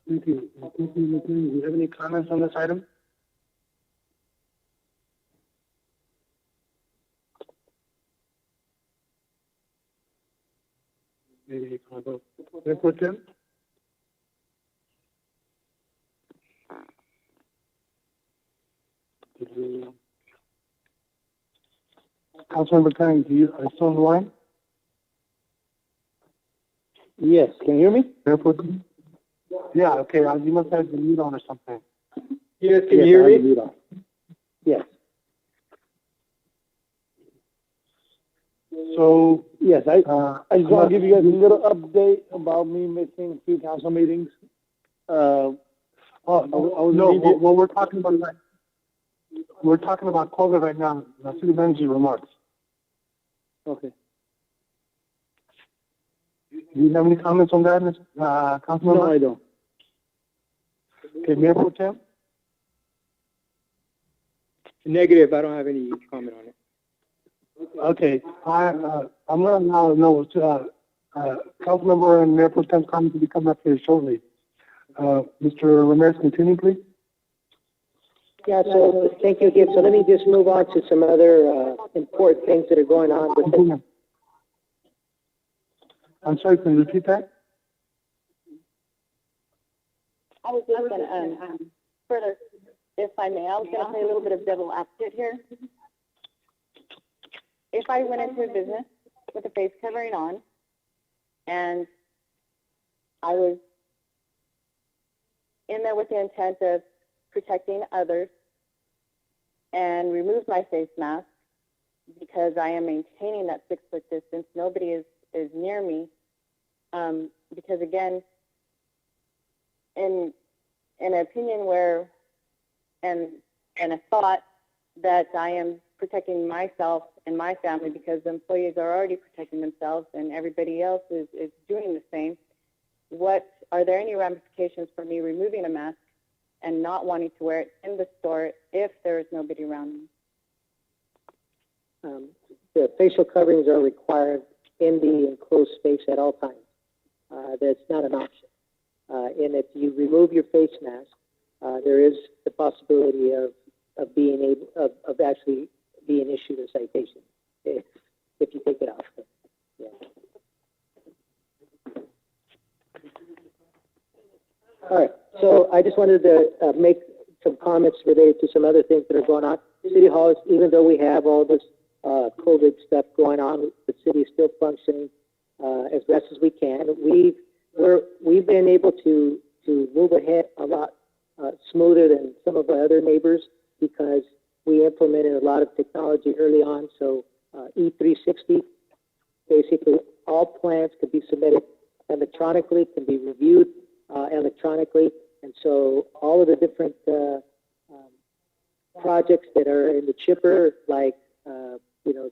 Thank you. Do you have any comments on this item? Maybe Mayor Tim? Councilmember Kang, are you still on the line? Yes, can you hear me? Mayor Pro Tem? Yeah, okay, you must have the mute on or something. Yes, can you hear me? Yes. So, yes, I just want to give you guys a little update about me missing 2 council meetings. well, we're talking about COVID right now. The city manager remarks. Okay. Do you have any comments on that, Councilmember? No, I don't. Okay, Mayor Pro Tem? Negative. I don't have any comment on it. Okay, I'm going to now know Councilmember and Mayor Pro Tem's comments will be coming up here shortly. Mr. Ramirez, continue, please. Yeah, so thank you again. So let me just move on to some other important things that are going on with it. I'm sorry, can you repeat that? I was just going to further, if I may, I was going to play a little bit of devil advocate here. If I went into a business with a face covering on, and I was in there with the intent of protecting others, and removed my face mask because I am maintaining that 6-foot distance, nobody is near me, because again, in an opinion where, and a thought that I am protecting myself and my family because the employees are already protecting themselves and everybody else is doing the same. Are there any ramifications for me removing a mask and not wanting to wear it in the store if there is nobody around me? The facial coverings are required in the enclosed space at all times. That's not an option. And if you remove your face mask, there is the possibility of actually being issued a citation if you take it off. Yeah. All right. So I just wanted to make some comments related to some other things that are going on. City Hall, even though we have all this COVID stuff going on, the city is still functioning as best as we can. We've been able to move ahead a lot smoother than some of our other neighbors because we implemented a lot of technology early on. So E360, basically all plans could be submitted electronically, can be reviewed electronically, and so all of the different projects that are in the chipper, like you know,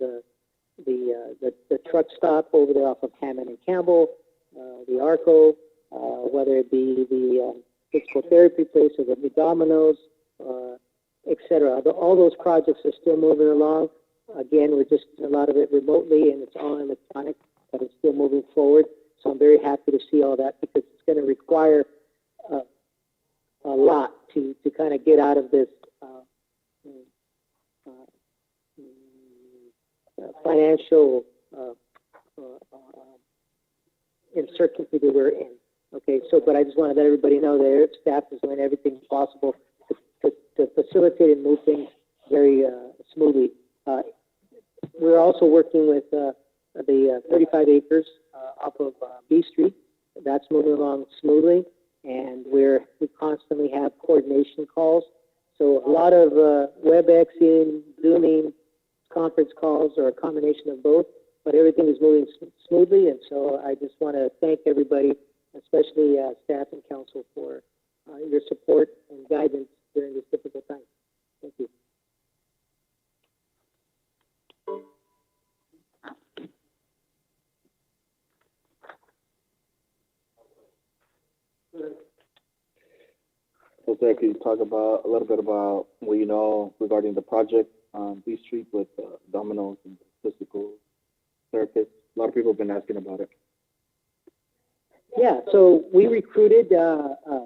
the truck stop over there off of Hammond and Campbell, the Arco, whether it be the physical therapy place or the new Domino's, etc. All those projects are still moving along. Again, we're just a lot of it remotely, and it's all electronic, but it's still moving forward. So I'm very happy to see all that because it's going to require a lot to kind of get out of this financial uncertainty that we're in. Okay, so but I just want to let everybody know that their staff is doing everything possible to facilitate and move things very smoothly. We're also working with the 35 acres off of B Street. That's moving along smoothly, and we constantly have coordination calls. So a lot of WebExing, Zooming, conference calls, or a combination of both, but everything is moving smoothly, and so I just want to thank everybody, especially staff and council, for your support and guidance during this difficult time. Thank you. Jose, could you talk about a little bit about what you know regarding the project on B Street with Domino's and physical therapists? A lot of people have been asking about it. Yeah, so we recruited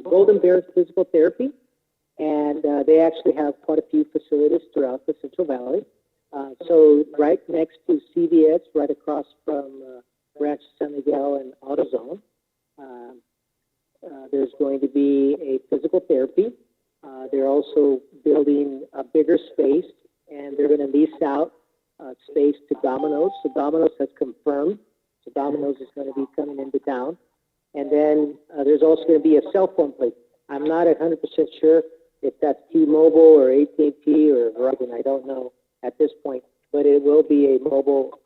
Golden Bears Physical Therapy, and they actually have quite a few facilities throughout the Central Valley. So right next to CVS, right across from Rancho San Miguel and AutoZone, there's going to be a physical therapy. They're also building a bigger space, and they're going to lease out space to Domino's. So Domino's has confirmed. So Domino's is going to be coming into town. And then there's also going to be a cell phone place. I'm not 100% sure if that's T-Mobile or AT&T or Verizon. I don't know at this point, but it will be a mobile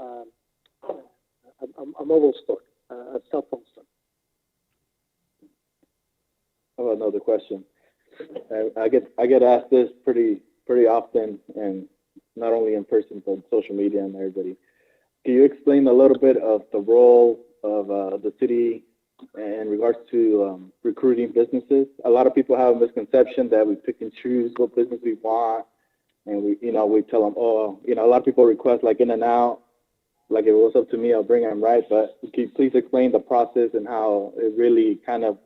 store, a cell phone store. How about another question? I get asked this pretty often, and not only in person but on social media and everybody. Can you explain a little bit of the role of the city in regards to recruiting businesses? A lot of people have a misconception that we pick and choose what business we want, and we tell them, oh, a lot of people request like in and out. Like if it was up to me, I'll bring them, right? But can you please explain the process and how it really kind of,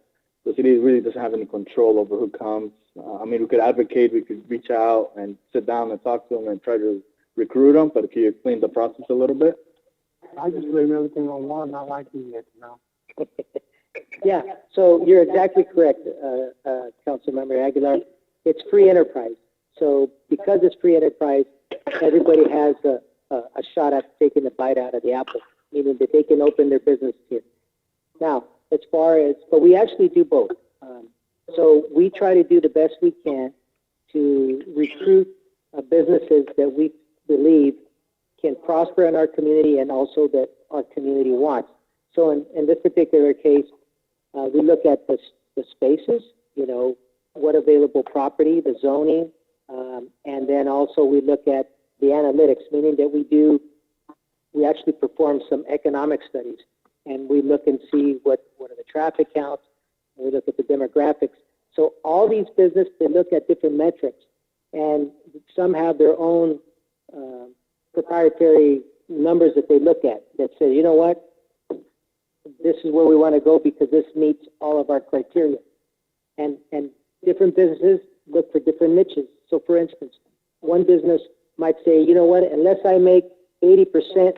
the city really doesn't have any control over who comes? I mean, we could advocate, we could reach out and sit down and talk to them and try to recruit them, but can you explain the process a little bit? I just blame everything on one, not liking it, Yeah, so you're exactly correct, Councilmember Aguilar. It's free enterprise. So because it's free enterprise, everybody has a shot at taking a bite out of the apple, meaning that they can open their business here. Now, as far as, but we actually do both. So we try to do the best we can to recruit businesses that we believe can prosper in our community and also that our community wants. So in this particular case, we look at the spaces, what available property, the zoning, and then also we look at the analytics, meaning that we actually perform some economic studies, and we look and see what are the traffic counts, and we look at the demographics. So all these businesses, they look at different metrics, and some have their own proprietary numbers that they look at that say, you know what, this is where we want to go because this meets all of our criteria. And different businesses look for different niches. So for instance, one business might say, you know what, unless I make 80%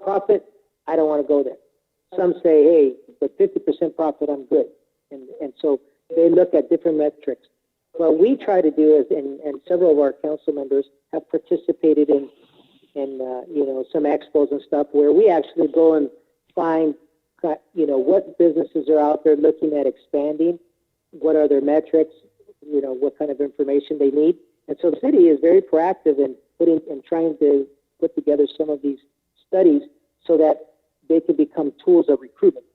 profit, I don't want to go there. Some say, hey, but 50% profit, I'm good. And so they look at different metrics. What we try to do is, and several of our council members have participated in you know, some expos and stuff where we actually go and find, you know, what businesses are out there looking at expanding, what are their metrics, you know, what kind of information they need. And so the city is very proactive in putting and trying to put together some of these studies so that they can become tools of recruitment.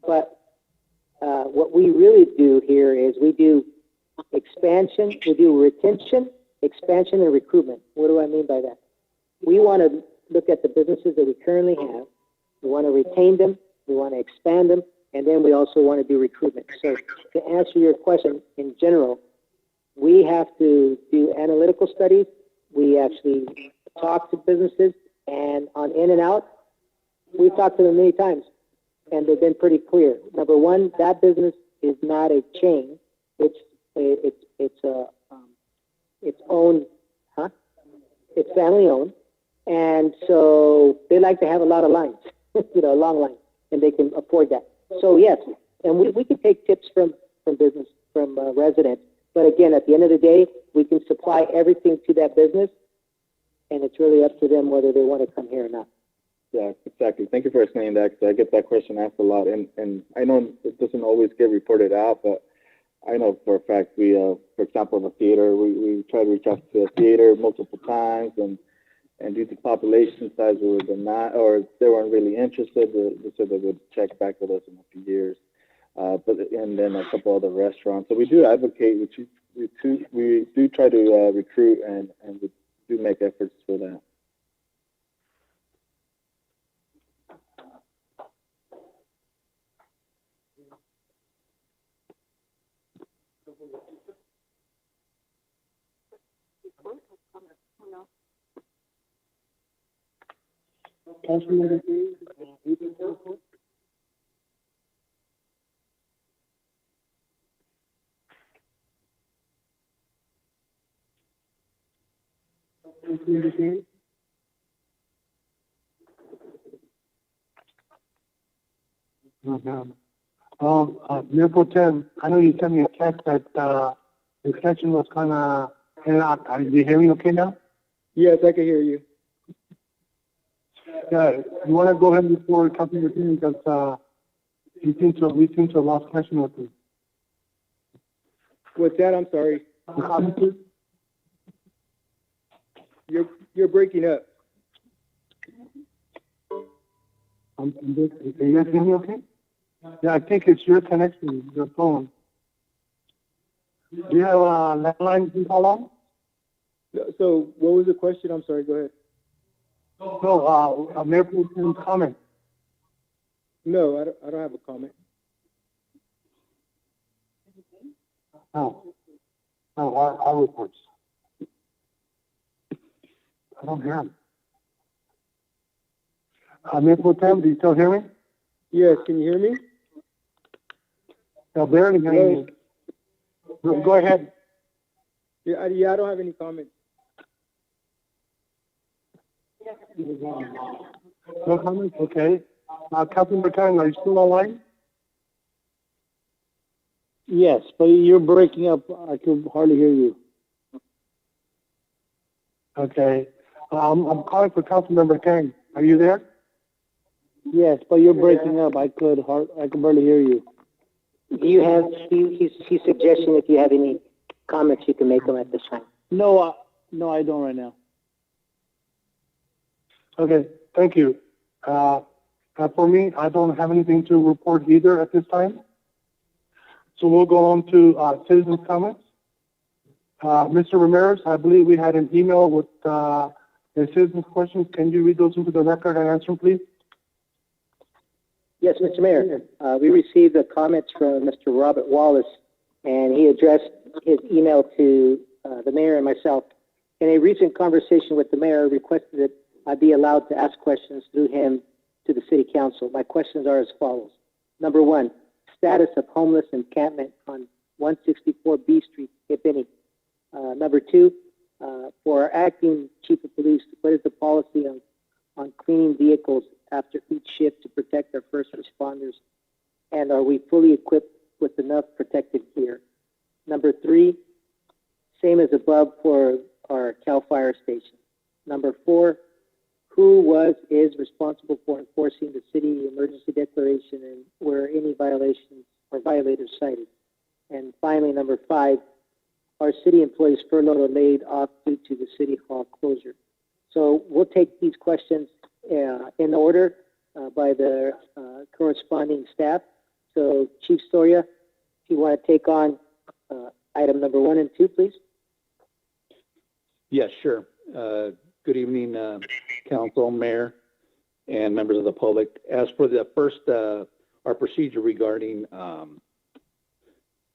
But what we really do here is we do expansion, we do retention, expansion, and recruitment. What do I mean by that? We want to look at the businesses that we currently have. We want to retain them. We want to expand them. And then we also want to do recruitment. So to answer your question in general, we have to do analytical studies. We actually talk to businesses. And on in and out, we've talked to them many times. And they've been pretty clear. Number one, that business is not a chain. It's owned, it's family owned. And so they like to have a lot of lines, you know, a long line, and they can afford that. So yes, and we can take tips from business, from residents. But again, at the end of the day, we can supply everything to that business, and it's really up to them whether they want to come here or not. Yeah, exactly. Thank you for explaining that, because I get that question asked a lot, and I know it doesn't always get reported out, but I know for a fact we, for example, in the theater, we try to reach out to the theater multiple times, and due to population size, we were not, or they weren't really interested. They said they would check back with us in a few years. And then a couple other restaurants. So we do advocate. We do try to recruit, and we do make efforts for that. Councilman, Mayor Pro Tem, I know you sent me a text that the extension was kind of in and out. Are you hearing okay now? Yes, I can hear you. Yeah, you want to go ahead before Councilman Martinez, because we seem to have lost connection with you. What's that? I'm sorry. You're breaking up. Can you guys hear me okay? Yeah, I think it's your connection, your phone. Do you have a landline you call on? So what was the question? I'm sorry, go ahead. No, Mayor Pro Tem's comment. No, I don't have a comment. No, our reports. I don't hear him. Mayor Pro Tem, do you still hear me? Yes, can you hear me? No, barely hearing you. Go ahead. Yeah, I don't have any comments. No comments? Okay. Councilman Martinez, are you still online? Yes, but you're breaking up. I can hardly hear you. Okay. I'm calling for Councilmember Kang. Are you there? Yes, but you're breaking up. I can barely hear you. Do you have, he's suggesting if you have any comments, you can make them at this time. No, I don't right now. Okay, thank you. For me, I don't have anything to report either at this time. So we'll go on to citizens' comments. Mr. Ramirez, I believe we had an email with the citizens' questions. Can you read those into the record and answer them, please? Yes, Mr. Mayor. We received the comments from Mr. Robert Wallace, and he addressed his email to the mayor and myself. In a recent conversation with the mayor, requested that I be allowed to ask questions through him to the city council. My questions are as follows. Number one, status of homeless encampment on 164B Street, if any. Number two, for our acting chief of police, what is the policy on cleaning vehicles after each shift to protect our first responders? And are we fully equipped with enough protective gear? Number three, same as above for our CAL FIRE station. Number four, who is responsible for enforcing the city emergency declaration and were any violations or violators cited? And finally, number 5, are city employees furloughed or laid off due to the city hall closure? So we'll take these questions in order by the corresponding staff. So Chief Soria, if you want to take on item number 1 and 2, please. Yes, sure. Good evening, Council, Mayor, and members of the public. As for the first, our procedure regarding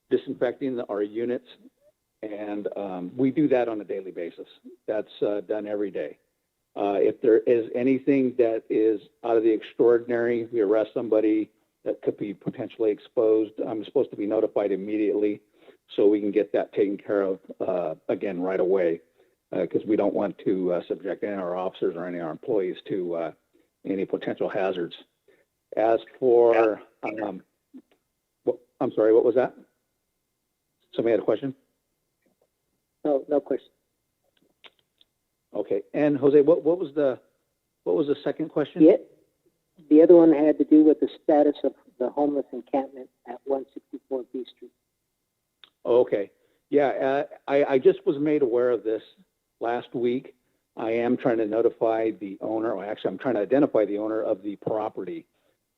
disinfecting our units, and we do that on a daily basis. That's done every day. If there is anything that is out of the extraordinary, we arrest somebody that could be potentially exposed. I'm supposed to be notified immediately so we can get that taken care of again right away, because we don't want to subject any of our officers or any of our employees to any potential hazards. As for, I'm sorry, what was that? Somebody had a question? No question. Okay, and Jose, what was the second question? Yeah, the other one had to do with the status of the homeless encampment at 164 B Street. Okay, yeah, I just was made aware of this last week. I am trying to notify the owner, or actually I'm trying to identify the owner of the property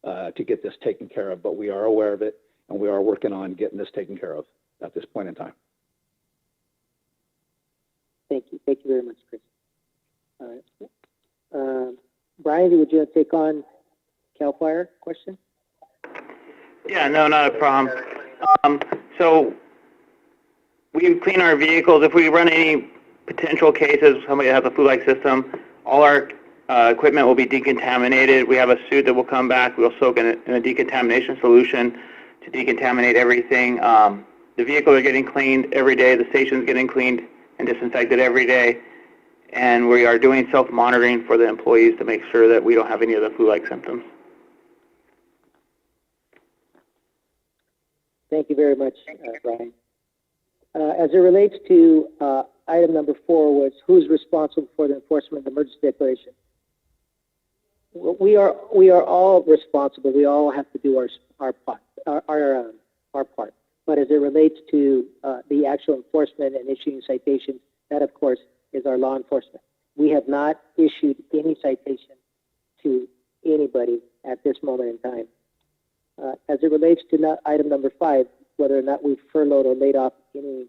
to get this taken care of, but we are aware of it and we are working on getting this taken care of at this point in time. Thank you very much, Chris. All right. Brian, would you take on CAL FIRE question? Yeah, no, not a problem. So we clean our vehicles. If we run any potential cases, somebody has a flu-like system, all our equipment will be decontaminated. We have a suit that will come back. We'll soak in a decontamination solution to decontaminate everything. The vehicles are getting cleaned every day. The station's getting cleaned and disinfected every day. And we are doing self-monitoring for the employees to make sure that we don't have any of the flu-like symptoms. Thank you very much, Brian. As it relates to item number 4, was who's responsible for the enforcement of the emergency declaration? We are all responsible. We all have to do our part. But as it relates to the actual enforcement and issuing citations, that of course is our law enforcement. We have not issued any citation to anybody at this moment in time. As it relates to item number 5, whether or not we've furloughed or laid off any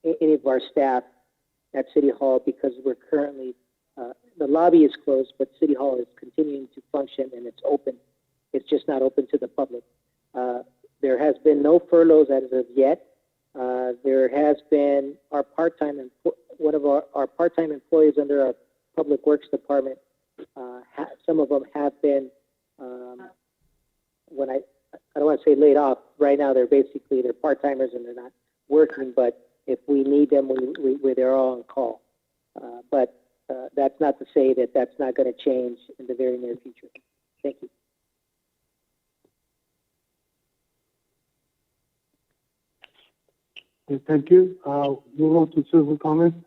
of our staff at City Hall, because we're currently, the lobby is closed, but City Hall is continuing to function and it's open. It's just not open to the public. There has been no furloughs as of yet. There has been one of our part-time employees under our Public Works Department. Some of them have been, I don't want to say laid off. Right now, they're part-timers and they're not working, but if we need them, they're all on call. But that's not to say that that's not going to change in the very near future. Thank you. Okay, thank you. Move on to citizen comments.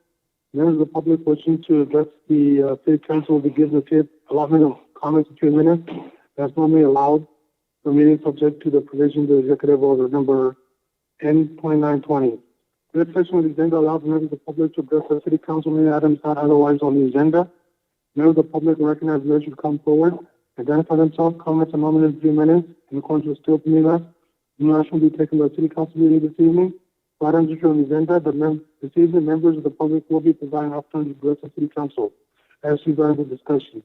Members of the public wishing to address the City Council will be given a allotment of comments in 2 minutes. That's normally allowed for meetings subject to the provisions of Executive Order number N2920. This section of the agenda allows members of the public to address the City Council meeting items not otherwise on the agenda. Members of the public recognize those who come forward, identify themselves, comments a moment in 3 minutes in accordance with still permitting us. No action will be taken by the City Council meeting this evening. For items which are on the agenda, this evening, members of the public will be providing opportunity to address the City Council as regards the discussion.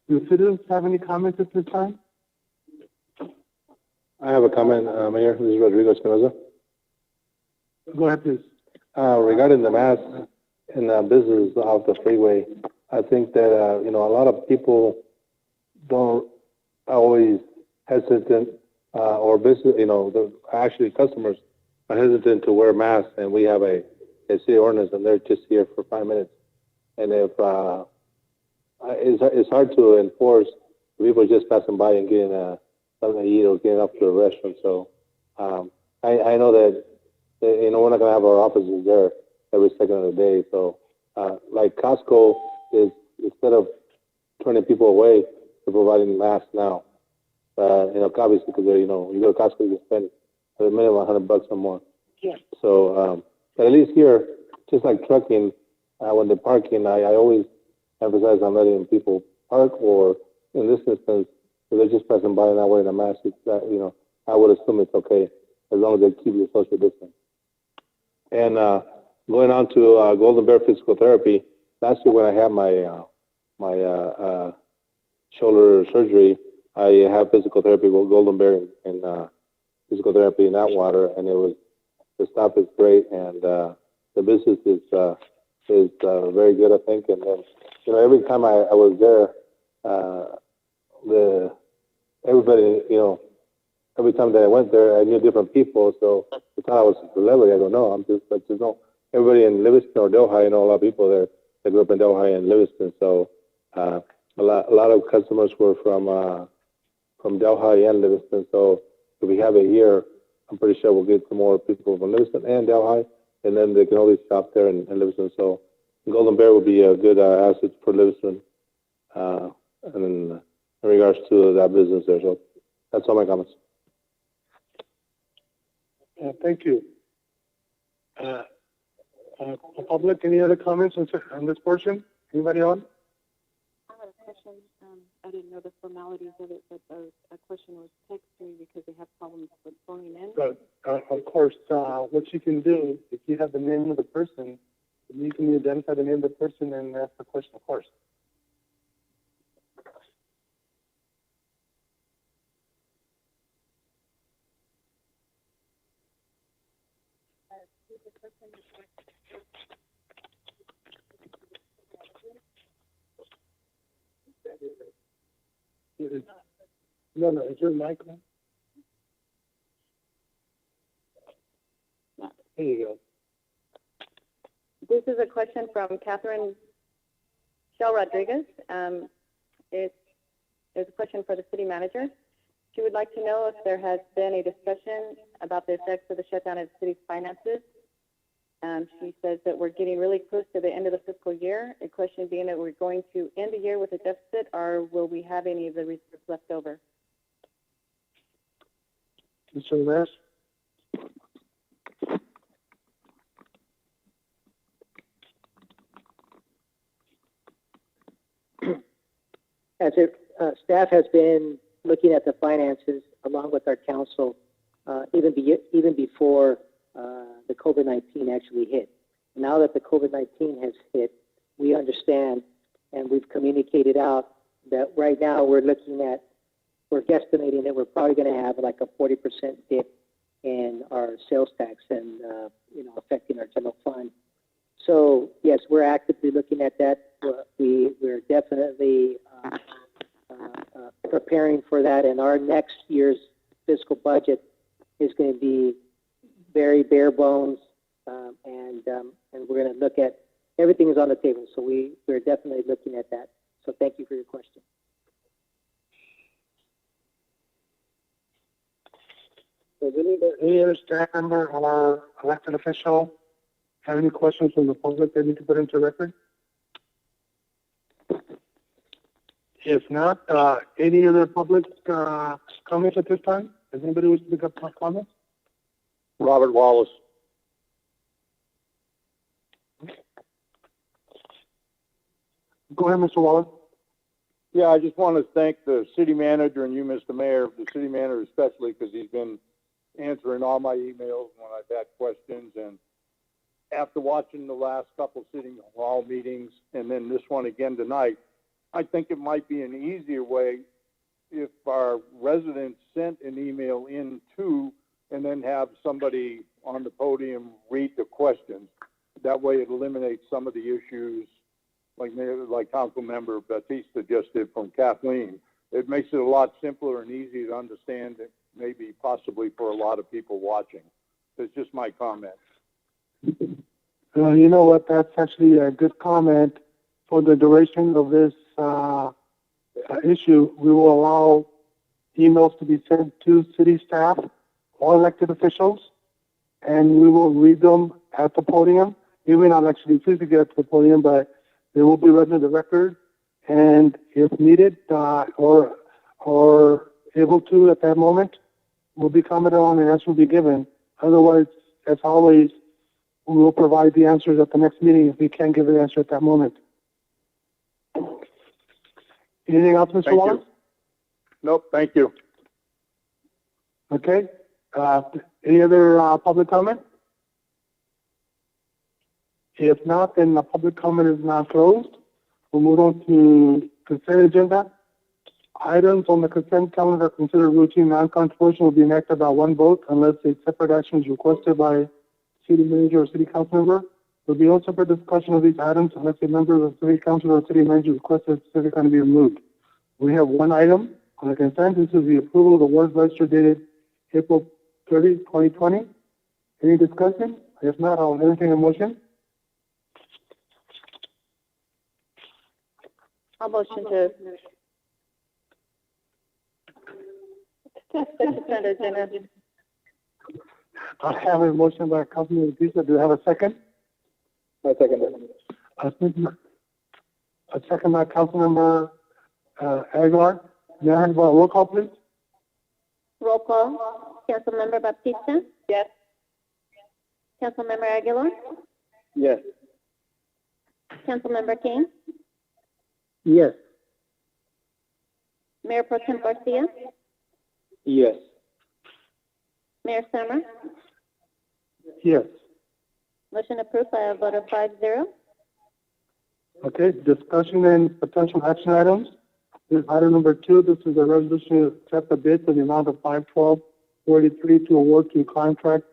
Do citizens have any comments at this time? I have a comment, Mayor. This is Rodrigo Espinoza. Go ahead, please. Regarding the mask in business off the freeway, I think that, a lot of people don't always hesitant, or business, actually customers are hesitant to wear masks, and we have a city ordinance, and they're just here for 5 minutes. And if it's hard to enforce people just passing by and getting something to eat or getting up to a restaurant. So I know that we're not going to have our offices there every second of the day. So like Costco is, instead of turning people away from providing masks now. Obviously, because you go to Costco, you spend at a minimum $100 or more. Yeah. So, but at least here, just like trucking, when they're parking, I always emphasize on letting people park, or in this instance, if they're just passing by and not wearing a mask, it's I would assume it's okay as long as they keep your social distance. And going on to Golden Bear Physical Therapy, last year when I had my shoulder surgery, I have physical therapy with Golden Bear and physical therapy in Atwater, and the staff is great, and the business is very good, I think. And then, every time I was there, everybody, every time that I went there, I knew different people, so they thought I was a celebrity. I don't know. Everybody in Livingston or Delhi, a lot of people there that grew up in Delhi and Livingston. So a lot of customers were from Delhi and Livingston. So if we have it here, I'm pretty sure we'll get some more people from Livingston and Delhi, and then they can always shop there in Livingston. So Golden Bear will be a good asset for Livingston, and in regards to that business there. So that's all my comments. Thank you. Public, any other comments on this portion? Anybody on? I have a question. I didn't know the formalities of it, but a question was texted me because they have problems with phoning in. But, of course, what you can do, if you have the name of the person, you can identify the name of the person and ask the question, of course. No, is your mic on? There you go. This is a question from Catherine Shell Rodriguez. It's a question for the city manager. She would like to know if there has been a discussion about the effects of the shutdown of the city's finances. She says that we're getting really close to the end of the fiscal year. The question being that we're going to end the year with a deficit, or will we have any of the reserves left over? Mr. Ramirez? Staff has been looking at the finances along with our council even before the COVID-19 actually hit. Now that the COVID-19 has hit, we understand and we've communicated out that right now we're guesstimating that we're probably going to have like a 40% dip in our sales tax and, affecting our general fund. So, yes, we're actively looking at that. We're definitely preparing for that, and our next year's fiscal budget is going to be very bare bones, and we're going to look at everything is on the table. So we're definitely looking at that. So thank you for your question. Does any other staff member or elected official have any questions from the public they need to put into record? If not, any other public comments at this time? Does anybody wish to pick up comments? Robert Wallace. Go ahead, Mr. Wallace. Yeah, I just want to thank the city manager and you, Mr. Mayor, the city manager especially, because he's been answering all my emails when I've had questions. And after watching the last couple city hall meetings and then this one again tonight, I think it might be an easier way if our residents sent an email in too, and then have somebody on the podium read the questions. That way it eliminates some of the issues like Council Member Batista just did from Kathleen. It makes it a lot simpler and easier to understand, maybe possibly for a lot of people watching. It's just my comment. You know what? That's actually a good comment. For the duration of this issue, we will allow emails to be sent to city staff or elected officials, and we will read them at the podium. We may not actually physically get to the podium, but they will be read into the record, and if needed or able to at that moment, will be commented on and answer will be given. Otherwise, as always, we will provide the answers at the next meeting if we can't give an answer at that moment. Anything else, Mr. Thank Wallace? you. Nope, thank you. Okay. Any other public comment? If not, then the public comment is now closed. We'll move on to consent agenda. Items on the consent calendar are considered routine, non-controversial, will be enacted by one vote unless a separate action is requested by city manager or city council member. There will be no separate discussion of these items unless a member of the city council or city manager requests that a specific item be removed. We have one item on the consent. This is the approval of the warrant register dated April 30, 2020. Any discussion? If not, I'll entertain a motion. I'll motion to consent agenda. I have a motion by Councilman Batista. Do I have a second? I second it. A second by Councilmember Aguilar. May I have a roll call, please? Roll call. Councilmember Baptista? Yes. Councilmember Aguilar? Yes. Councilmember King? Yes. Mayor Pro Tem Garcia? Yes. Mayor Summer? Yes. Motion approved by a vote of 5-0. Okay, discussion and potential action items. This is item number 2. This is a resolution to accept the bid for the amount of $512.43 to award contract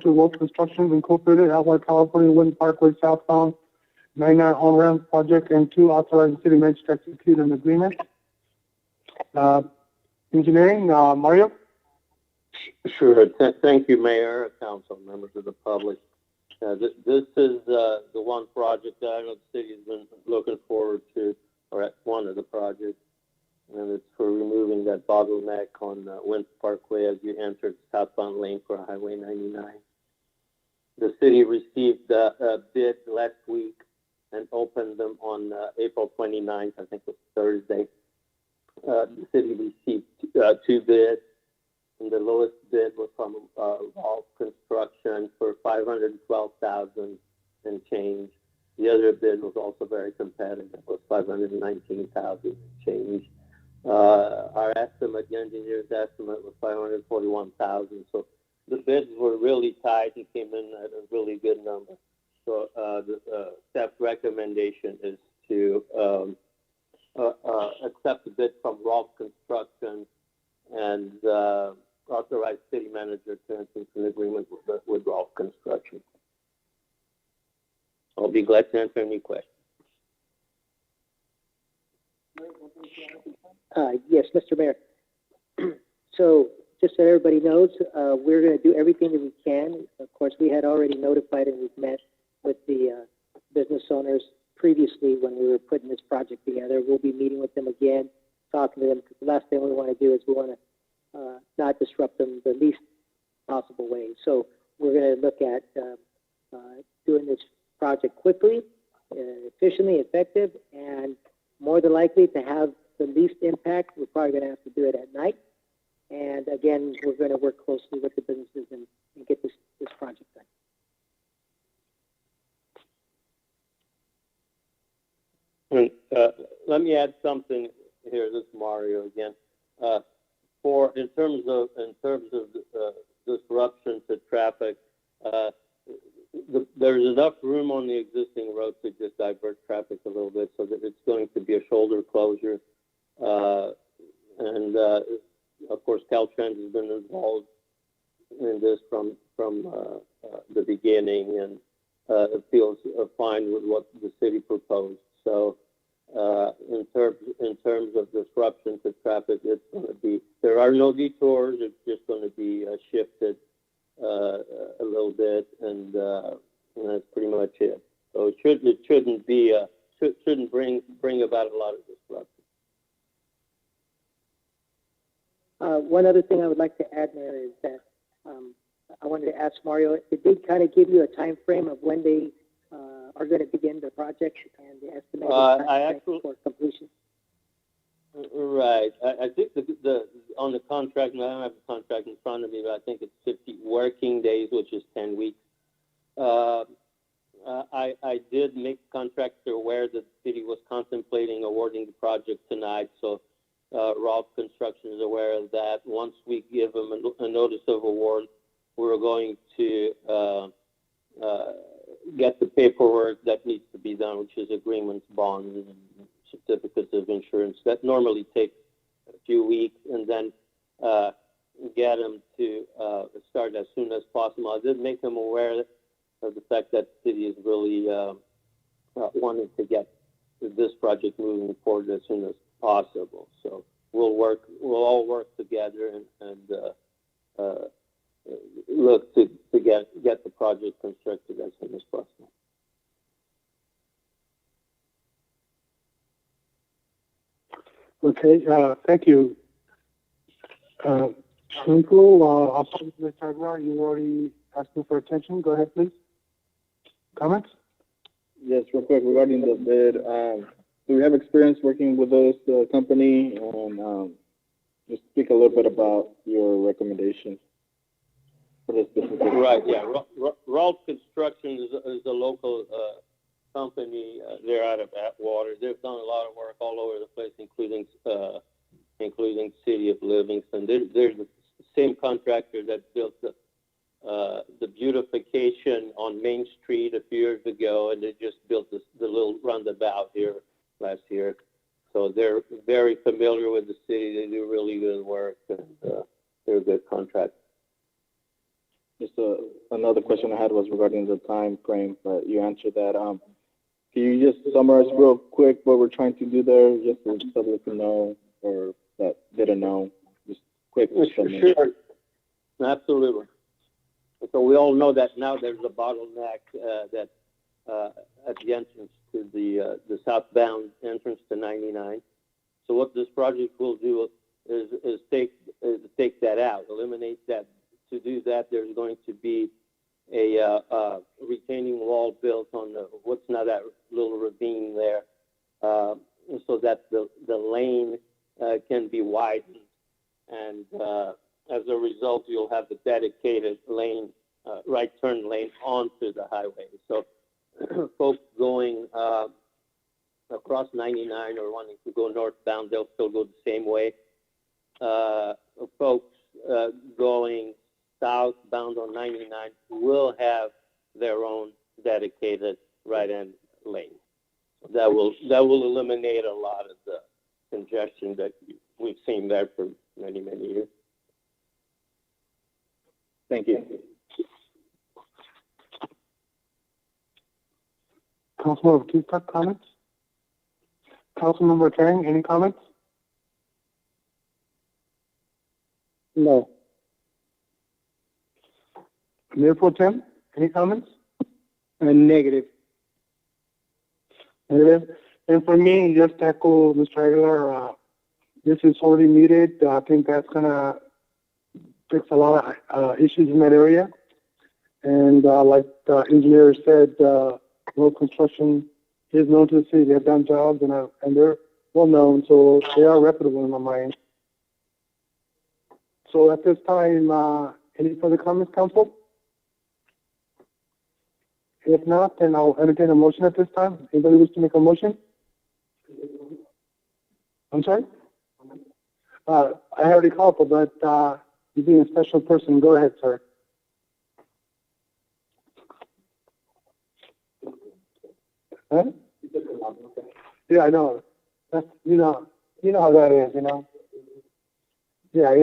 to Wolf Construction Incorporated, Alpha California Wind Parkway southbound 99 on-ramp project, and 2, authorizing city manager to execute an agreement. Engineering, Mario? Sure. Thank you, Mayor, Council, members of the public. This is the one project that I know the city has been looking forward to, or at one of the projects, and it's for removing that bottleneck on Wind Parkway as you enter the southbound lane for Highway 99. The city received a bid last week and opened them on April 29th, I think it was Thursday. The city received 2 bids, and the lowest bid was from Resemble Construction for $512,000 and change. The other bid was also very competitive. It was $519,000 and change. Our estimate, the engineer's estimate, was $541,000. So the bids were really tight and came in at a really good number. So the staff recommendation is to accept the bid from Resemble Construction and authorize city manager to enter into an agreement with Resemble Construction. I'll be glad to answer any questions. Yes, Mr. Mayor. So just so everybody knows, we're going to do everything that we can. Of course, we had already notified and we've met with the business owners previously when we were putting this project together. We'll be meeting with them again, talking to them, because the last thing we want to do is we want to not disrupt them the least possible way. So we're going to look at doing this project quickly, efficiently, effective, and more than likely to have the least impact. We're probably going to have to do it at night. And again, we're going to work closely with the businesses and get this project done. Let me add something here. This is Mario again. In terms of disruption to traffic, there's enough room on the existing road to just divert traffic a little bit, so that it's going to be a shoulder closure. And of course, Caltrans has been involved in this from the beginning, and it feels fine with what the city proposed. So in terms of disruption to traffic, it's going to be, there are no detours. It's just going to be shifted a little bit, and that's pretty much it. So it shouldn't bring about a lot of disruption. One other thing I would like to add, Mayor, is that I wanted to ask Mario, it did kind of give you a time frame of when they are going to begin the project and the estimated I time actually, for completion? right. I think the on the contract, now I don't have the contract in front of me, but I think it's 50 working days, which is 10 weeks. I did make the contractor aware that the city was contemplating awarding the project tonight, so Rolf Construction is aware of that. Once we give them a notice of award, we're going to get the paperwork that needs to be done, which is agreements, bonds, and certificates of insurance. That normally takes a few weeks, and then get them to start as soon as possible. I did make them aware of the fact that the city is really wanting to get this project moving forward as soon as possible. So we'll all work together and look to get the project constructed as soon as possible. Okay, thank you. Central, Mr. Aguilar, you already asking for attention. Go ahead, please. Comments? Yes, real quick regarding the bid. Do we have experience working with this company? And just speak a little bit about your recommendations for this specific. Right. Yeah. Rolf Construction is a local company. They're out of Atwater. They've done a lot of work all over the place, including City of Livingston. They're the same contractor that built the beautification on Main Street a few years ago, and they just built the little roundabout here last year. So they're very familiar with the city. They do really good work, and they're a good contractor. Just another question I had was regarding the time frame, but you answered that. Can you just summarize real quick what we're trying to do there, just for the public to know or that didn't know? Just quick. Sure. Absolutely. So we all know that now there's a bottleneck that at the entrance to the southbound entrance to 99. So what this project will do is take that out, eliminate that. To do that, there's going to be a retaining wall built on what's now that little ravine there, so that the lane can be widened, and as a result, you'll have the dedicated lane, right turn lane onto the highway. So folks going across 99 or wanting to go northbound, they'll still go the same way. Folks going southbound on 99 will have their own dedicated right-hand lane. That will eliminate a lot of the congestion that we've seen there for many, many years. Thank you. Councilmember Tupac, comments? Councilmember Tang, any comments? No. Mayor Pro Tem, any comments? Negative. Negative. And for me, just to echo Mr. Aguilar, this is already needed. I think that's going to fix a lot of issues in that area. And like the engineer said, road construction is known to the city. They've done jobs, and they're well known, so they are reputable in my mind. So at this time, any further comments, council? If not, then I'll entertain a motion at this time. Anybody wish to make a motion? I'm sorry? I already called for, but you being a special person, go ahead, sir. Huh? Yeah, I know. That's, you know how that is, Yeah,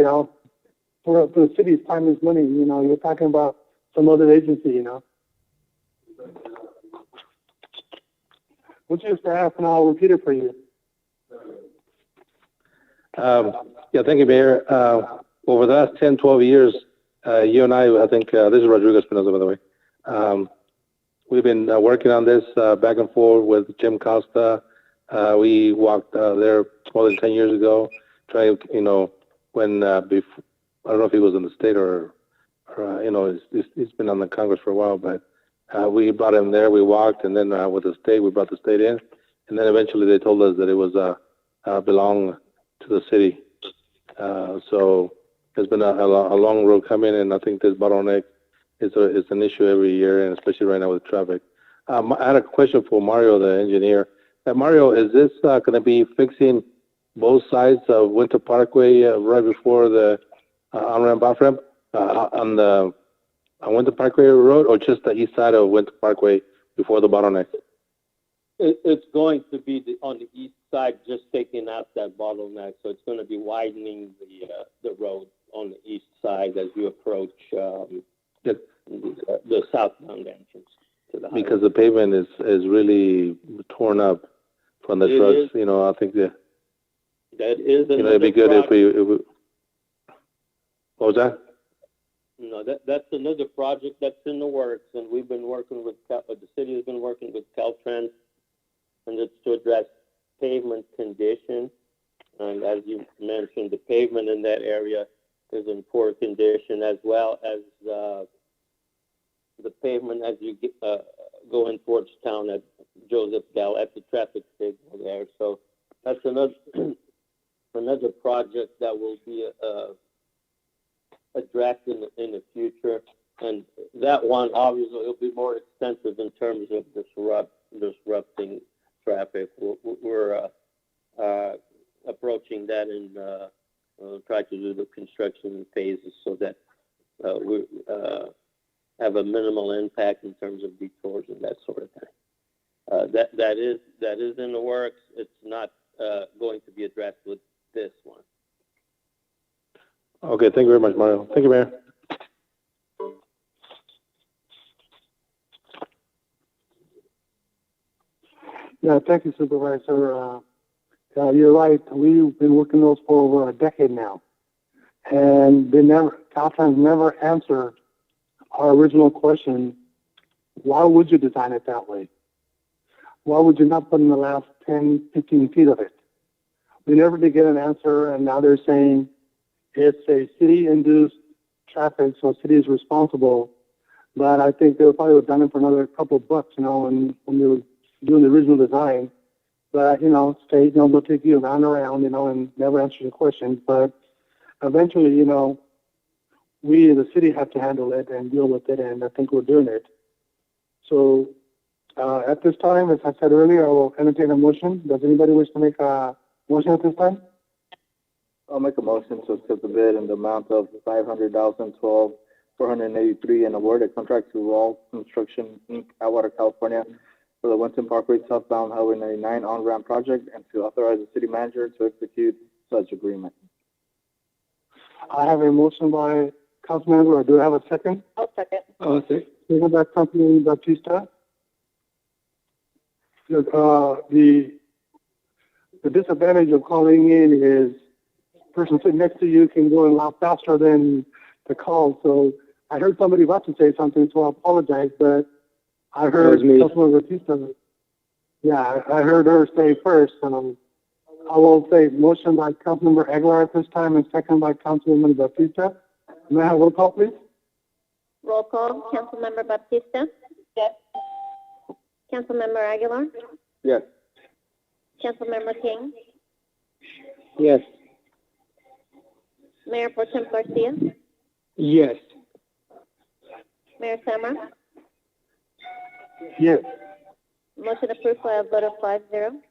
for the city's time is money, you're talking about some other agency, We'll just ask, and I'll repeat it for you. Yeah, thank you, Mayor. Over the last 10, 12 years, you and I think, this is Rodrigo Espinosa, by the way. We've been working on this back and forth with Jim Costa. We walked there more than 10 years ago, trying, when, before, I don't know if he was in the state or he's been on the Congress for a while, but We brought him there, we walked, and then with the state, we brought the state in. And then eventually they told us that it was belong to the city. So it's been a long road coming, and I think this bottleneck is an issue every year, and especially right now with traffic. I had a question for Mario, the engineer. Mario, is this going to be fixing both sides of Winter Parkway right before the on-ramp, off-ramp on Winter Parkway Road, or just the east side of Winter Parkway before the bottleneck? It's going to be on the east side, just taking out that bottleneck. So it's going to be widening the road on the east side as you approach the southbound entrance to the highway. Because the pavement is really torn up from the trucks. You know, I think that is another it'd be good if we. What was that? No, that's another project that's in the works, and we've been working with the city has been working with Caltrans, and it's to address pavement condition. And as you mentioned, the pavement in that area is in poor condition, as well as the pavement as you get going towards town at Joseph Dell at the traffic signal there. So that's another another project that will be addressed in the future, and that one obviously will be more extensive in terms of disrupting traffic. We're approaching that and we'll try to do the construction in phases so that we have a minimal impact in terms of detours and that sort of thing. That is in the works. It's not going to be addressed with this one. Okay, thank you very much, Mario. Thank you, Mayor. Yeah, thank you, Supervisor. You're right. We've been working those for over a decade now, and Caltrans never answered our original question: why would you design it that way? Why would you not put in the last 10, 15 feet of it? We never did get an answer, and now they're saying it's a city-induced traffic, so city is responsible. But I think they probably would have done it for another couple of bucks, you know, when they were doing the original design. But, you know, state, you know, they'll take you around, you know, and never answer your questions. But eventually, you know, we, the city, have to handle it and deal with it, and I think we're doing it. So at this time, as I said earlier, I will entertain a motion. Does anybody wish to make a motion at this time? I'll make a motion to accept the bid in the amount of $500,012,483 and award a contract to Wall Construction, Inc., Atwater, California, for the Winton Parkway southbound Highway 99 on-ramp project, and to authorize the city manager to execute such agreement. I have a motion by Councilmember, or do I have a second? I'll second. Second by Councilman Bautista. The disadvantage of calling in is the person sitting next to you can go a lot faster than the call. So I heard somebody about to say something, so I apologize, but I heard Councilman Bautista. Yeah, I heard her say first. I will say motion by Councilmember Aguilar at this time and second by Councilwoman Bautista. May I have a roll call, please? Roll call. Councilmember Bautista? Yes. Councilmember Aguilar? Yes. Councilmember King? Yes. Mayor Pro Tem Garcia? Yes. Mayor Summer? Yes. Motion approved by a vote of 5-0.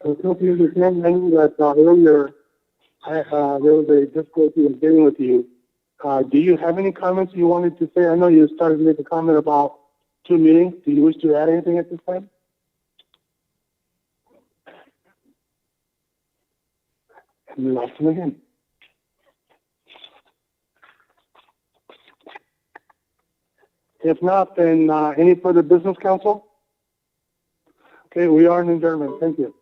Councilman understanding that earlier there was a difficulty in getting with you. Do you have any comments you wanted to say? I know you started to make a comment about 2 meetings. Do you wish to add anything at this time? And we lost him again. If not, then any further business, council? Okay, we are in adjournment. Thank you.